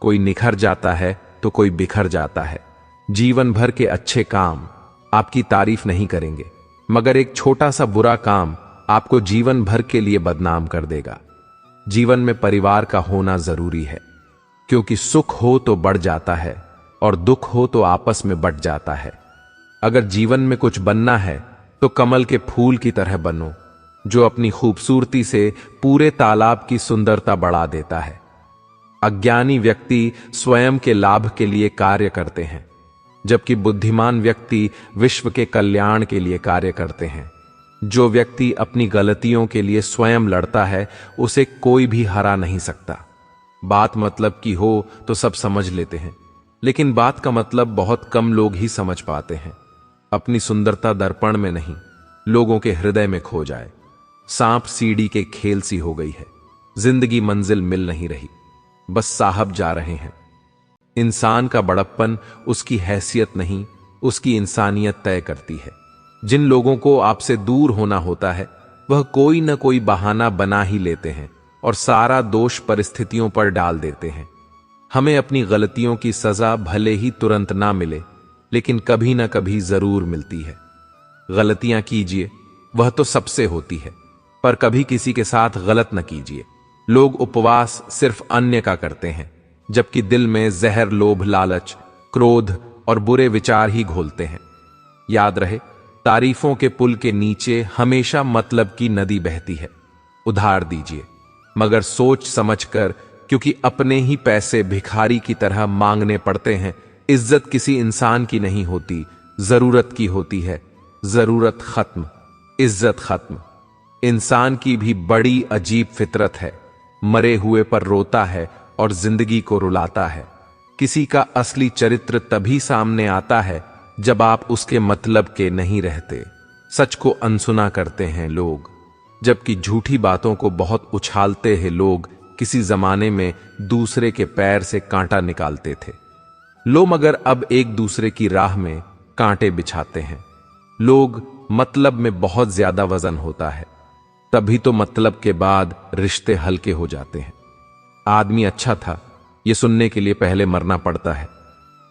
कोई निखर जाता है तो कोई बिखर जाता है। जीवन भर के अच्छे काम आपकी तारीफ नहीं करेंगे, मगर एक छोटा सा बुरा काम आपको जीवन भर के लिए बदनाम कर देगा। जीवन में परिवार का होना जरूरी है, क्योंकि सुख हो तो बढ़ जाता है और दुख हो तो आपस में बट जाता है। अगर जीवन में कुछ बनना है तो कमल के फूल की तरह बनो, जो अपनी खूबसूरती से पूरे तालाब की सुंदरता बढ़ा देता है। अज्ञानी व्यक्ति स्वयं के लाभ के लिए कार्य करते हैं, जबकि बुद्धिमान व्यक्ति विश्व के कल्याण के लिए कार्य करते हैं। जो व्यक्ति अपनी गलतियों के लिए स्वयं लड़ता है उसे कोई भी हरा नहीं सकता। बात मतलब की हो तो सब समझ लेते हैं, लेकिन बात का मतलब बहुत कम लोग ही समझ पाते हैं। अपनी सुंदरता दर्पण में नहीं, लोगों के हृदय में खो जाए। सांप सीढ़ी के खेल सी हो गई है, जिंदगी मंजिल मिल नहीं रही, बस साहब जा रहे हैं। इंसान का बड़प्पन उसकी हैसियत नहीं, उसकी इंसानियत तय करती है। जिन लोगों को आपसे दूर होना होता है, वह कोई न कोई बहाना बना ही लेते हैं और सारा दोष परिस्थितियों पर डाल देते हैं। हमें अपनी गलतियों की सजा भले ही तुरंत ना मिले, लेकिन कभी ना कभी जरूर मिलती है। गलतियां कीजिए, वह तो सबसे होती है, पर कभी किसी के साथ गलत न कीजिए। लोग उपवास सिर्फ अन्य का करते हैं, जबकि दिल में जहर, लोभ, लालच, क्रोध और बुरे विचार ही घोलते हैं। याद रहे, तारीफों के पुल के नीचे हमेशा मतलब की नदी बहती है। उधार दीजिए, मगर सोच समझकर, क्योंकि अपने ही पैसे भिखारी की तरह मांगने पड़ते हैं। इज्जत किसी इंसान की नहीं होती, जरूरत की होती है। जरूरत खत्म, इज्जत खत्म। इंसान की भी बड़ी अजीब फितरत है, मरे हुए पर रोता है और जिंदगी को रुलाता है। किसी का असली चरित्र तभी सामने आता है जब आप उसके मतलब के नहीं रहते। सच को अनसुना करते हैं लोग, जबकि झूठी बातों को बहुत उछालते हैं लोग। किसी जमाने में दूसरे के पैर से कांटा निकालते थे लोग, मगर अब एक दूसरे की राह में कांटे बिछाते हैं लोग। मतलब में बहुत ज्यादा वजन होता है, तभी तो मतलब के बाद रिश्ते हल्के हो जाते हैं। आदमी अच्छा था, यह सुनने के लिए पहले मरना पड़ता है,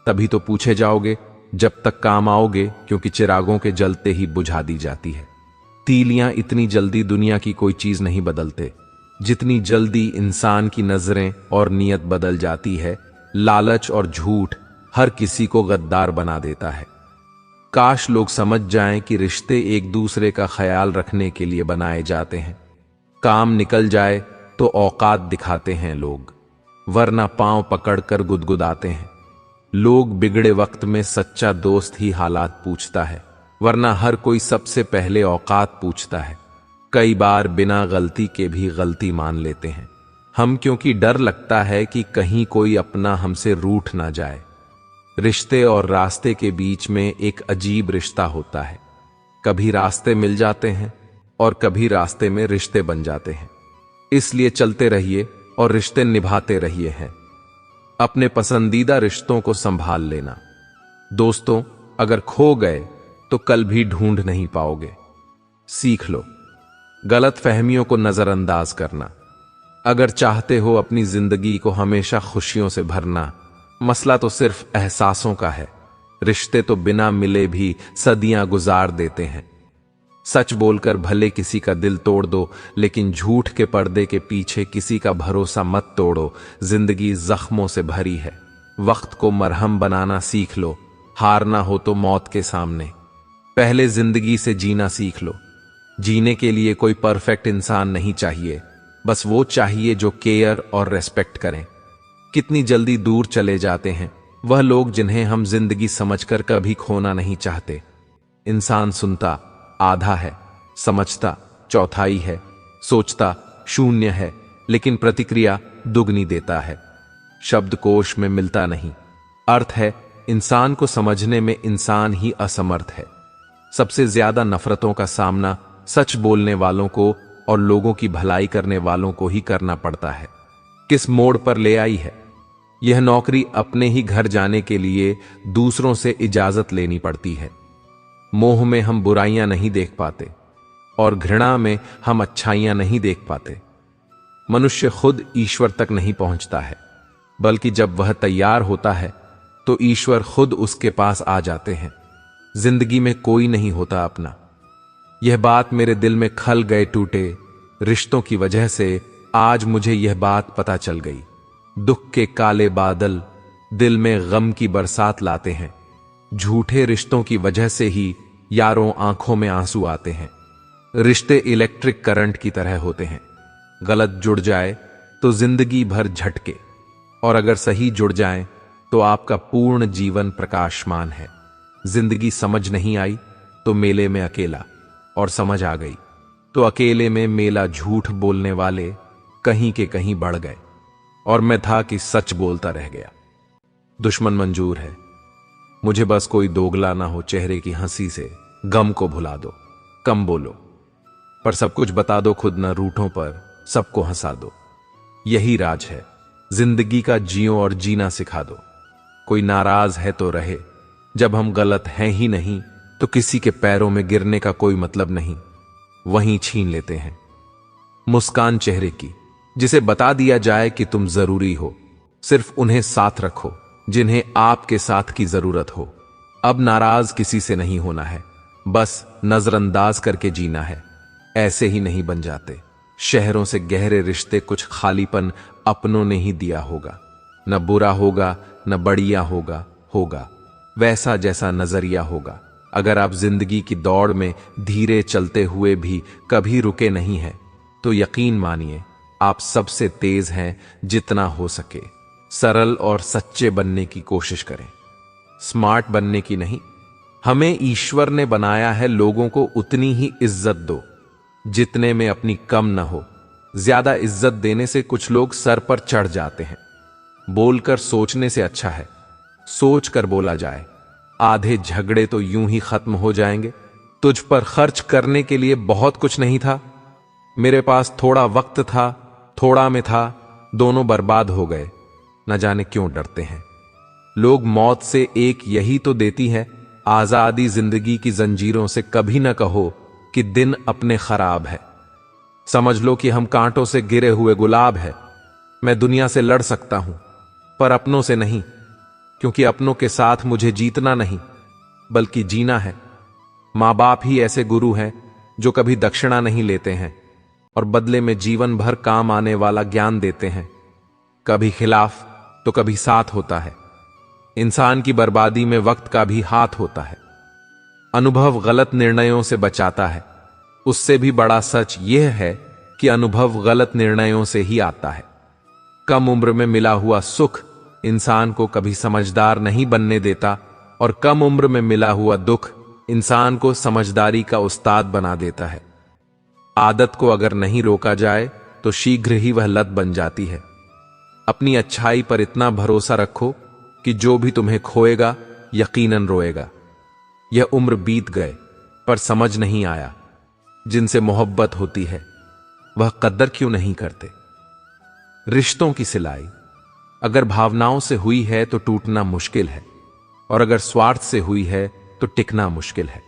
तभी तो पूछे जाओगे जब तक काम आओगे, क्योंकि चिरागों के जलते ही बुझा दी जाती है। तीलियां इतनी जल्दी दुनिया की कोई चीज नहीं बदलते, जितनी जल्दी इंसान की नजरें और नीयत बदल जाती है। लालच और झूठ हर किसी को गद्दार बना देता है। काश लोग समझ जाएं कि रिश्ते एक दूसरे का ख्याल रखने के लिए बनाए जाते हैं। काम निकल जाए तो औकात दिखाते हैं लोग, वरना पांव पकड़कर गुदगुदाते हैं लोग। बिगड़े वक्त में सच्चा दोस्त ही हालात पूछता है, वरना हर कोई सबसे पहले औकात पूछता है। कई बार बिना गलती के भी गलती मान लेते हैं हम, क्योंकि डर लगता है कि कहीं कोई अपना हमसे रूठ ना जाए। रिश्ते और रास्ते के बीच में एक अजीब रिश्ता होता है, कभी रास्ते मिल जाते हैं और कभी रास्ते में रिश्ते बन जाते हैं। इसलिए चलते रहिए और रिश्ते निभाते रहिए हैं। अपने पसंदीदा रिश्तों को संभाल लेना। दोस्तों, अगर खो गए तो कल भी ढूंढ नहीं पाओगे। सीख लो गलत फहमियों को नजरअंदाज करना। अगर चाहते हो अपनी जिंदगी को हमेशा खुशियों से भरना, मसला तो सिर्फ एहसासों का है। रिश्ते तो बिना मिले भी सदियां गुजार देते हैं। सच बोलकर भले किसी का दिल तोड़ दो, लेकिन झूठ के पर्दे के पीछे किसी का भरोसा मत तोड़ो। जिंदगी जख्मों से भरी है, वक्त को मरहम बनाना सीख लो। हारना हो तो मौत के सामने पहले जिंदगी से जीना सीख लो। जीने के लिए कोई परफेक्ट इंसान नहीं चाहिए, बस वो चाहिए जो केयर और रेस्पेक्ट करें। कितनी जल्दी दूर चले जाते हैं वह लोग जिन्हें हम जिंदगी समझकर कभी खोना नहीं चाहते। इंसान सुनता आधा है, समझता चौथाई है, सोचता शून्य है, लेकिन प्रतिक्रिया दुगनी देता है। शब्दकोश में मिलता नहीं। अर्थ है, इंसान को समझने में इंसान ही असमर्थ है। सबसे ज्यादा नफरतों का सामना सच बोलने वालों को और लोगों की भलाई करने वालों को ही करना पड़ता है। किस मोड़ पर ले आई है यह नौकरी, अपने ही घर जाने के लिए दूसरों से इजाजत लेनी पड़ती है। मोह में हम बुराइयां नहीं देख पाते और घृणा में हम अच्छाइयां नहीं देख पाते। मनुष्य खुद ईश्वर तक नहीं पहुंचता है, बल्कि जब वह तैयार होता है तो ईश्वर खुद उसके पास आ जाते हैं। जिंदगी में कोई नहीं होता अपना। यह बात मेरे दिल में खल गए टूटे रिश्तों की वजह से आज मुझे यह बात पता चल गई। दुख के काले बादल दिल में गम की बरसात लाते हैं। झूठे रिश्तों की वजह से ही यारों आंखों में आंसू आते हैं। रिश्ते इलेक्ट्रिक करंट की तरह होते हैं, गलत जुड़ जाए तो जिंदगी भर झटके, और अगर सही जुड़ जाए तो आपका पूर्ण जीवन प्रकाशमान है। जिंदगी समझ नहीं आई तो मेले में अकेला, और समझ आ गई तो अकेले में मेला। झूठ बोलने वाले कहीं के कहीं बढ़ गए। और मैं था कि सच बोलता रह गया। दुश्मन मंजूर है, मुझे बस कोई दोगला ना हो, चेहरे की हंसी से गम को भुला दो, कम बोलो पर सब कुछ बता दो, खुद न रूठों पर सबको हंसा दो। यही राज है, जिंदगी का जियो और जीना सिखा दो। कोई नाराज है तो रहे, जब हम गलत हैं ही नहीं तो किसी के पैरों में गिरने का कोई मतलब नहीं, वहीं छीन लेते हैं मुस्कान चेहरे की, जिसे बता दिया जाए कि तुम जरूरी हो। सिर्फ उन्हें साथ रखो जिन्हें आपके साथ की जरूरत हो। अब नाराज किसी से नहीं होना है, बस नजरअंदाज करके जीना है। ऐसे ही नहीं बन जाते शहरों से गहरे रिश्ते, कुछ खालीपन अपनों ने ही दिया होगा। न बुरा होगा न बढ़िया होगा वैसा जैसा नजरिया होगा। अगर आप जिंदगी की दौड़ में धीरे चलते हुए भी कभी रुके नहीं हैं, तो यकीन मानिए आप सबसे तेज हैं। जितना हो सके सरल और सच्चे बनने की कोशिश करें, स्मार्ट बनने की नहीं। हमें ईश्वर ने बनाया है, लोगों को उतनी ही इज्जत दो जितने में अपनी कम न हो। ज्यादा इज्जत देने से कुछ लोग सर पर चढ़ जाते हैं। बोलकर सोचने से अच्छा है सोच कर बोला जाए। आधे झगड़े तो यूं ही खत्म हो जाएंगे। तुझ पर खर्च करने के लिए बहुत कुछ नहीं था, मेरे पास थोड़ा वक्त था, थोड़ा में था, दोनों बर्बाद हो गए। न जाने क्यों डरते हैं लोग मौत से, एक यही तो देती है आजादी। जिंदगी की जंजीरों से कभी न कहो कि दिन अपने खराब है। समझ लो कि हम कांटों से गिरे हुए गुलाब है। मैं दुनिया से लड़ सकता हूं पर अपनों से नहीं, क्योंकि अपनों के साथ मुझे जीतना नहीं बल्कि जीना है। मां बाप ही ऐसे गुरु हैं जो कभी दक्षिणा नहीं लेते हैं और बदले में जीवन भर काम आने वाला ज्ञान देते हैं। कभी खिलाफ तो कभी साथ होता है। इंसान की बर्बादी में वक्त का भी हाथ होता है। अनुभव गलत निर्णयों से बचाता है। उससे भी बड़ा सच यह है कि अनुभव गलत निर्णयों से ही आता है। कम उम्र में मिला हुआ सुख इंसान को कभी समझदार नहीं बनने देता और कम उम्र में मिला हुआ दुख इंसान को समझदारी का उस्ताद बना देता है। आदत को अगर नहीं रोका जाए तो शीघ्र ही वह लत बन जाती है। अपनी अच्छाई पर इतना भरोसा रखो कि जो भी तुम्हें खोएगा यकीनन रोएगा। यह उम्र बीत गए पर समझ नहीं आया, जिनसे मोहब्बत होती है वह कद्र क्यों नहीं करते। रिश्तों की सिलाई अगर भावनाओं से हुई है तो टूटना मुश्किल है, और अगर स्वार्थ से हुई है तो टिकना मुश्किल है।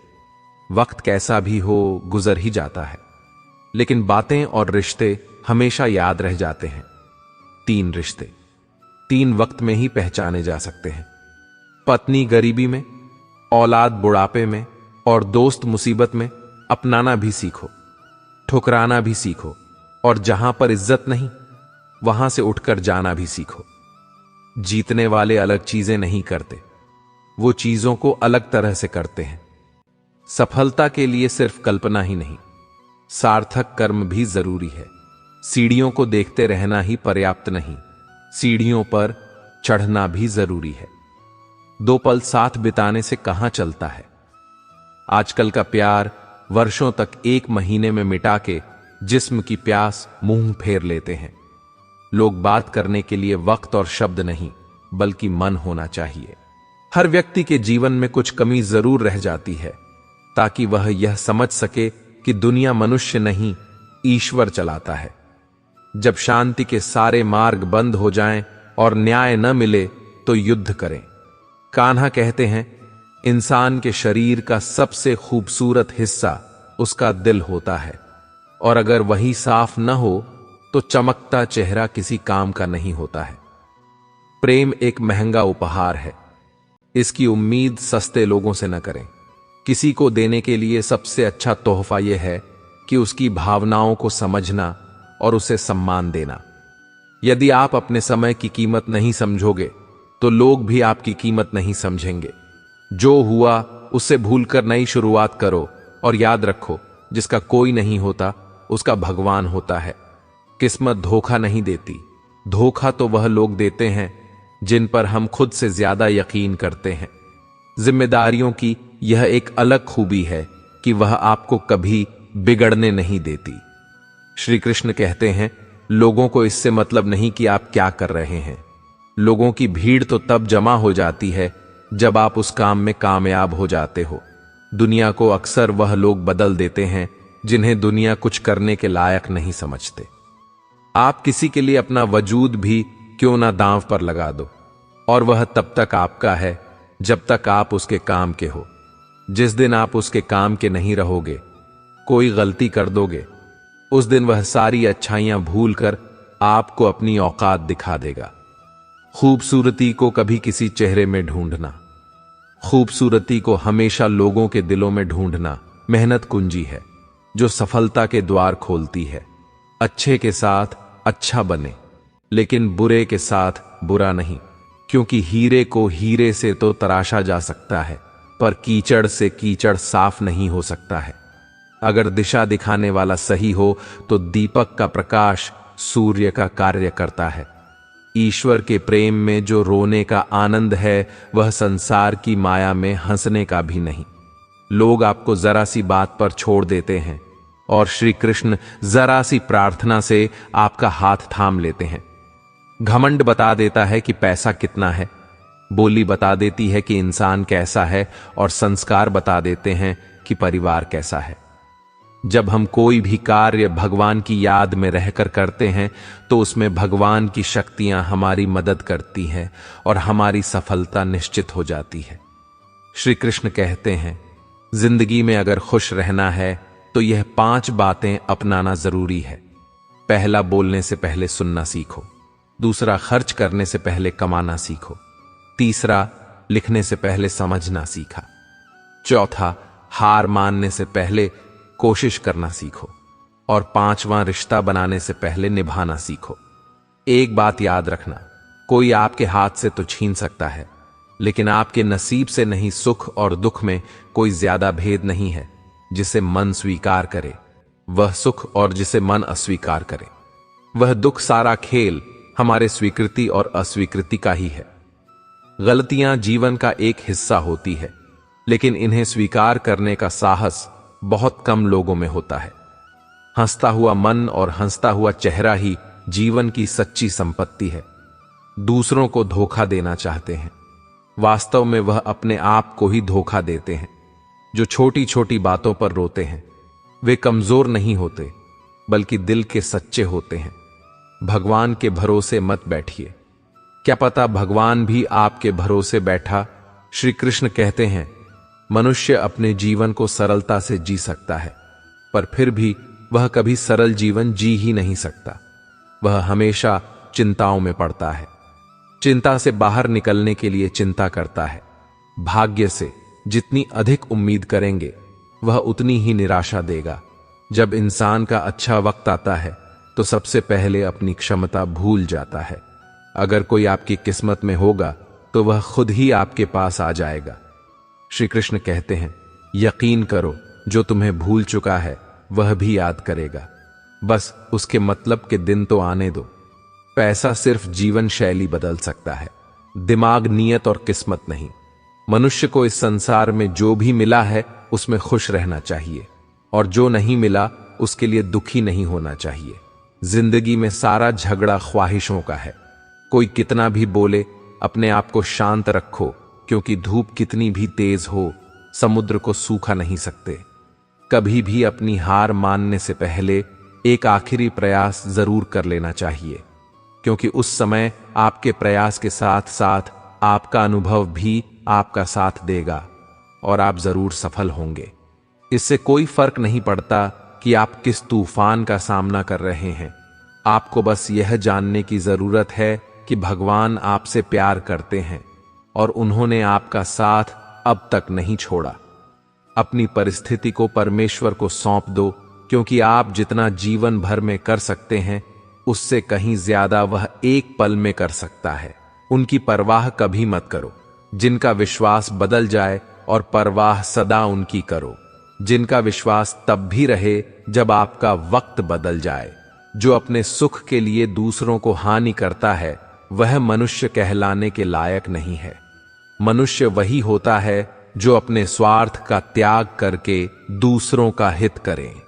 वक्त कैसा भी हो गुजर ही जाता है, लेकिन बातें और रिश्ते हमेशा याद रह जाते हैं। 3 रिश्ते 3 वक्त में ही पहचाने जा सकते हैं। पत्नी गरीबी में, औलाद बुढ़ापे में और दोस्त मुसीबत में। अपनाना भी सीखो, ठुकराना भी सीखो, और जहां पर इज्जत नहीं वहां से उठकर जाना भी सीखो। जीतने वाले अलग चीजें नहीं करते, वो चीजों को अलग तरह से करते हैं। सफलता के लिए सिर्फ कल्पना ही नहीं, सार्थक कर्म भी जरूरी है। सीढ़ियों को देखते रहना ही पर्याप्त नहीं, सीढ़ियों पर चढ़ना भी जरूरी है। 2 पल साथ बिताने से कहां चलता है। आजकल का प्यार वर्षों तक 1 महीने में मिटा के जिस्म की प्यास मुंह फेर लेते हैं। लोग बात करने के लिए वक्त और शब्द नहीं बल्कि मन होना चाहिए। हर व्यक्ति के जीवन में कुछ कमी जरूर रह जाती है, ताकि वह यह समझ सके कि दुनिया मनुष्य नहीं ईश्वर चलाता है। जब शांति के सारे मार्ग बंद हो जाएं और न्याय न मिले तो युद्ध करें। कान्हा कहते हैं, इंसान के शरीर का सबसे खूबसूरत हिस्सा उसका दिल होता है, और अगर वही साफ न हो तो चमकता चेहरा किसी काम का नहीं होता है। प्रेम एक महंगा उपहार है, इसकी उम्मीद सस्ते लोगों से न करें। किसी को देने के लिए सबसे अच्छा तोहफा यह है कि उसकी भावनाओं को समझना और उसे सम्मान देना। यदि आप अपने समय की कीमत नहीं समझोगे तो लोग भी आपकी कीमत नहीं समझेंगे। जो हुआ उससे भूलकर नई शुरुआत करो, और याद रखो, जिसका कोई नहीं होता उसका भगवान होता है। किस्मत धोखा नहीं देती, धोखा तो वह लोग देते हैं जिन पर हम खुद से ज्यादा यकीन करते हैं। जिम्मेदारियों की यह एक अलग खूबी है कि वह आपको कभी बिगड़ने नहीं देती। श्री कृष्ण कहते हैं, लोगों को इससे मतलब नहीं कि आप क्या कर रहे हैं। लोगों की भीड़ तो तब जमा हो जाती है जब आप उस काम में कामयाब हो जाते हो। दुनिया को अक्सर वह लोग बदल देते हैं जिन्हें दुनिया कुछ करने के लायक नहीं समझते। आप किसी के लिए अपना वजूद भी क्यों ना दांव पर लगा दो, और वह तब तक आपका है जब तक आप उसके काम के हो। जिस दिन आप उसके काम के नहीं रहोगे, कोई गलती कर दोगे, उस दिन वह सारी अच्छाइयां भूलकर आपको अपनी औकात दिखा देगा। खूबसूरती को कभी किसी चेहरे में ढूंढना, खूबसूरती को हमेशा लोगों के दिलों में ढूंढना मेहनत कुंजी है जो सफलता के द्वार खोलती है। अच्छे के साथ अच्छा बने, लेकिन बुरे के साथ बुरा नहीं, क्योंकि हीरे को हीरे से तो तराशा जा सकता है, पर कीचड़ से कीचड़ साफ नहीं हो सकता है। अगर दिशा दिखाने वाला सही हो तो दीपक का प्रकाश सूर्य का कार्य करता है। ईश्वर के प्रेम में जो रोने का आनंद है वह संसार की माया में हंसने का भी नहीं। लोग आपको जरा सी बात पर छोड़ देते हैं और श्री कृष्ण जरा सी प्रार्थना से आपका हाथ थाम लेते हैं। घमंड बता देता है कि पैसा कितना है, बोली बता देती है कि इंसान कैसा है, और संस्कार बता देते हैं कि परिवार कैसा है। जब हम कोई भी कार्य भगवान की याद में रहकर करते हैं तो उसमें भगवान की शक्तियां हमारी मदद करती हैं और हमारी सफलता निश्चित हो जाती है। श्री कृष्ण कहते हैं, जिंदगी में अगर खुश रहना है तो यह 5 बातें अपनाना जरूरी है। पहला, बोलने से पहले सुनना सीखो। दूसरा, खर्च करने से पहले कमाना सीखो। तीसरा, लिखने से पहले समझना सीखा। चौथा, हार मानने से पहले कोशिश करना सीखो। और 5वां, रिश्ता बनाने से पहले निभाना सीखो। एक बात याद रखना, कोई आपके हाथ से तो छीन सकता है, लेकिन आपके नसीब से नहीं। सुख और दुख में कोई ज्यादा भेद नहीं है। जिसे मन स्वीकार करे वह सुख, और जिसे मन अस्वीकार करे वह दुख। सारा खेल हमारे स्वीकृति और अस्वीकृति का ही है। गलतियां जीवन का एक हिस्सा होती है, लेकिन इन्हें स्वीकार करने का साहस बहुत कम लोगों में होता है। हंसता हुआ मन और हंसता हुआ चेहरा ही जीवन की सच्ची संपत्ति है। दूसरों को धोखा देना चाहते हैं, वास्तव में वह अपने आप को ही धोखा देते हैं। जो छोटी छोटी बातों पर रोते हैं वे कमजोर नहीं होते, बल्कि दिल के सच्चे होते हैं। भगवान के भरोसे मत बैठिए, क्या पता भगवान भी आपके भरोसे बैठा। श्री कृष्ण कहते हैं, मनुष्य अपने जीवन को सरलता से जी सकता है, पर फिर भी वह कभी सरल जीवन जी ही नहीं सकता। वह हमेशा चिंताओं में पड़ता है। चिंता से बाहर निकलने के लिए चिंता करता है। भाग्य से जितनी अधिक उम्मीद करेंगे वह उतनी ही निराशा देगा। जब इंसान का अच्छा वक्त आता है तो सबसे पहले अपनी क्षमता भूल जाता है। अगर कोई आपकी किस्मत में होगा तो वह खुद ही आपके पास आ जाएगा। श्री कृष्ण कहते हैं, यकीन करो, जो तुम्हें भूल चुका है वह भी याद करेगा। बस उसके मतलब के दिन तो आने दो। पैसा सिर्फ जीवन शैली बदल सकता है, दिमाग, नियत और किस्मत नहीं। मनुष्य को इस संसार में जो भी मिला है उसमें खुश रहना चाहिए, और जो नहीं मिला उसके लिए दुखी नहीं होना चाहिए। जिंदगी में सारा झगड़ा ख्वाहिशों का है। कोई कितना भी बोले, अपने आप को शांत रखो, क्योंकि धूप कितनी भी तेज हो समुद्र को सूखा नहीं सकते। कभी भी अपनी हार मानने से पहले एक आखिरी प्रयास जरूर कर लेना चाहिए, क्योंकि उस समय आपके प्रयास के साथ साथ आपका अनुभव भी आपका साथ देगा और आप जरूर सफल होंगे। इससे कोई फर्क नहीं पड़ता कि आप किस तूफान का सामना कर रहे हैं। आपको बस यह जानने की जरूरत है कि भगवान आपसे प्यार करते हैं और उन्होंने आपका साथ अब तक नहीं छोड़ा। अपनी परिस्थिति को परमेश्वर को सौंप दो, क्योंकि आप जितना जीवन भर में कर सकते हैं उससे कहीं ज्यादा वह एक पल में कर सकता है। उनकी परवाह कभी मत करो जिनका विश्वास बदल जाए, और परवाह सदा उनकी करो जिनका विश्वास तब भी रहे जब आपका वक्त बदल जाए। जो अपने सुख के लिए दूसरों को हानि करता है वह मनुष्य कहलाने के लायक नहीं है। मनुष्य वही होता है जो अपने स्वार्थ का त्याग करके दूसरों का हित करें,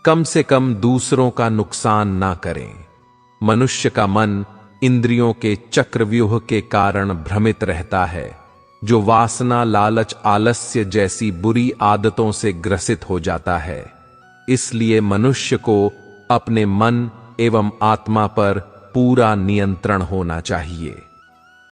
कम से कम दूसरों का नुकसान ना करें। मनुष्य का मन इंद्रियों के चक्रव्यूह के कारण भ्रमित रहता है, जो वासना, लालच, आलस्य जैसी बुरी आदतों से ग्रसित हो जाता है। इसलिए मनुष्य को अपने मन एवं आत्मा पर पूरा नियंत्रण होना चाहिए।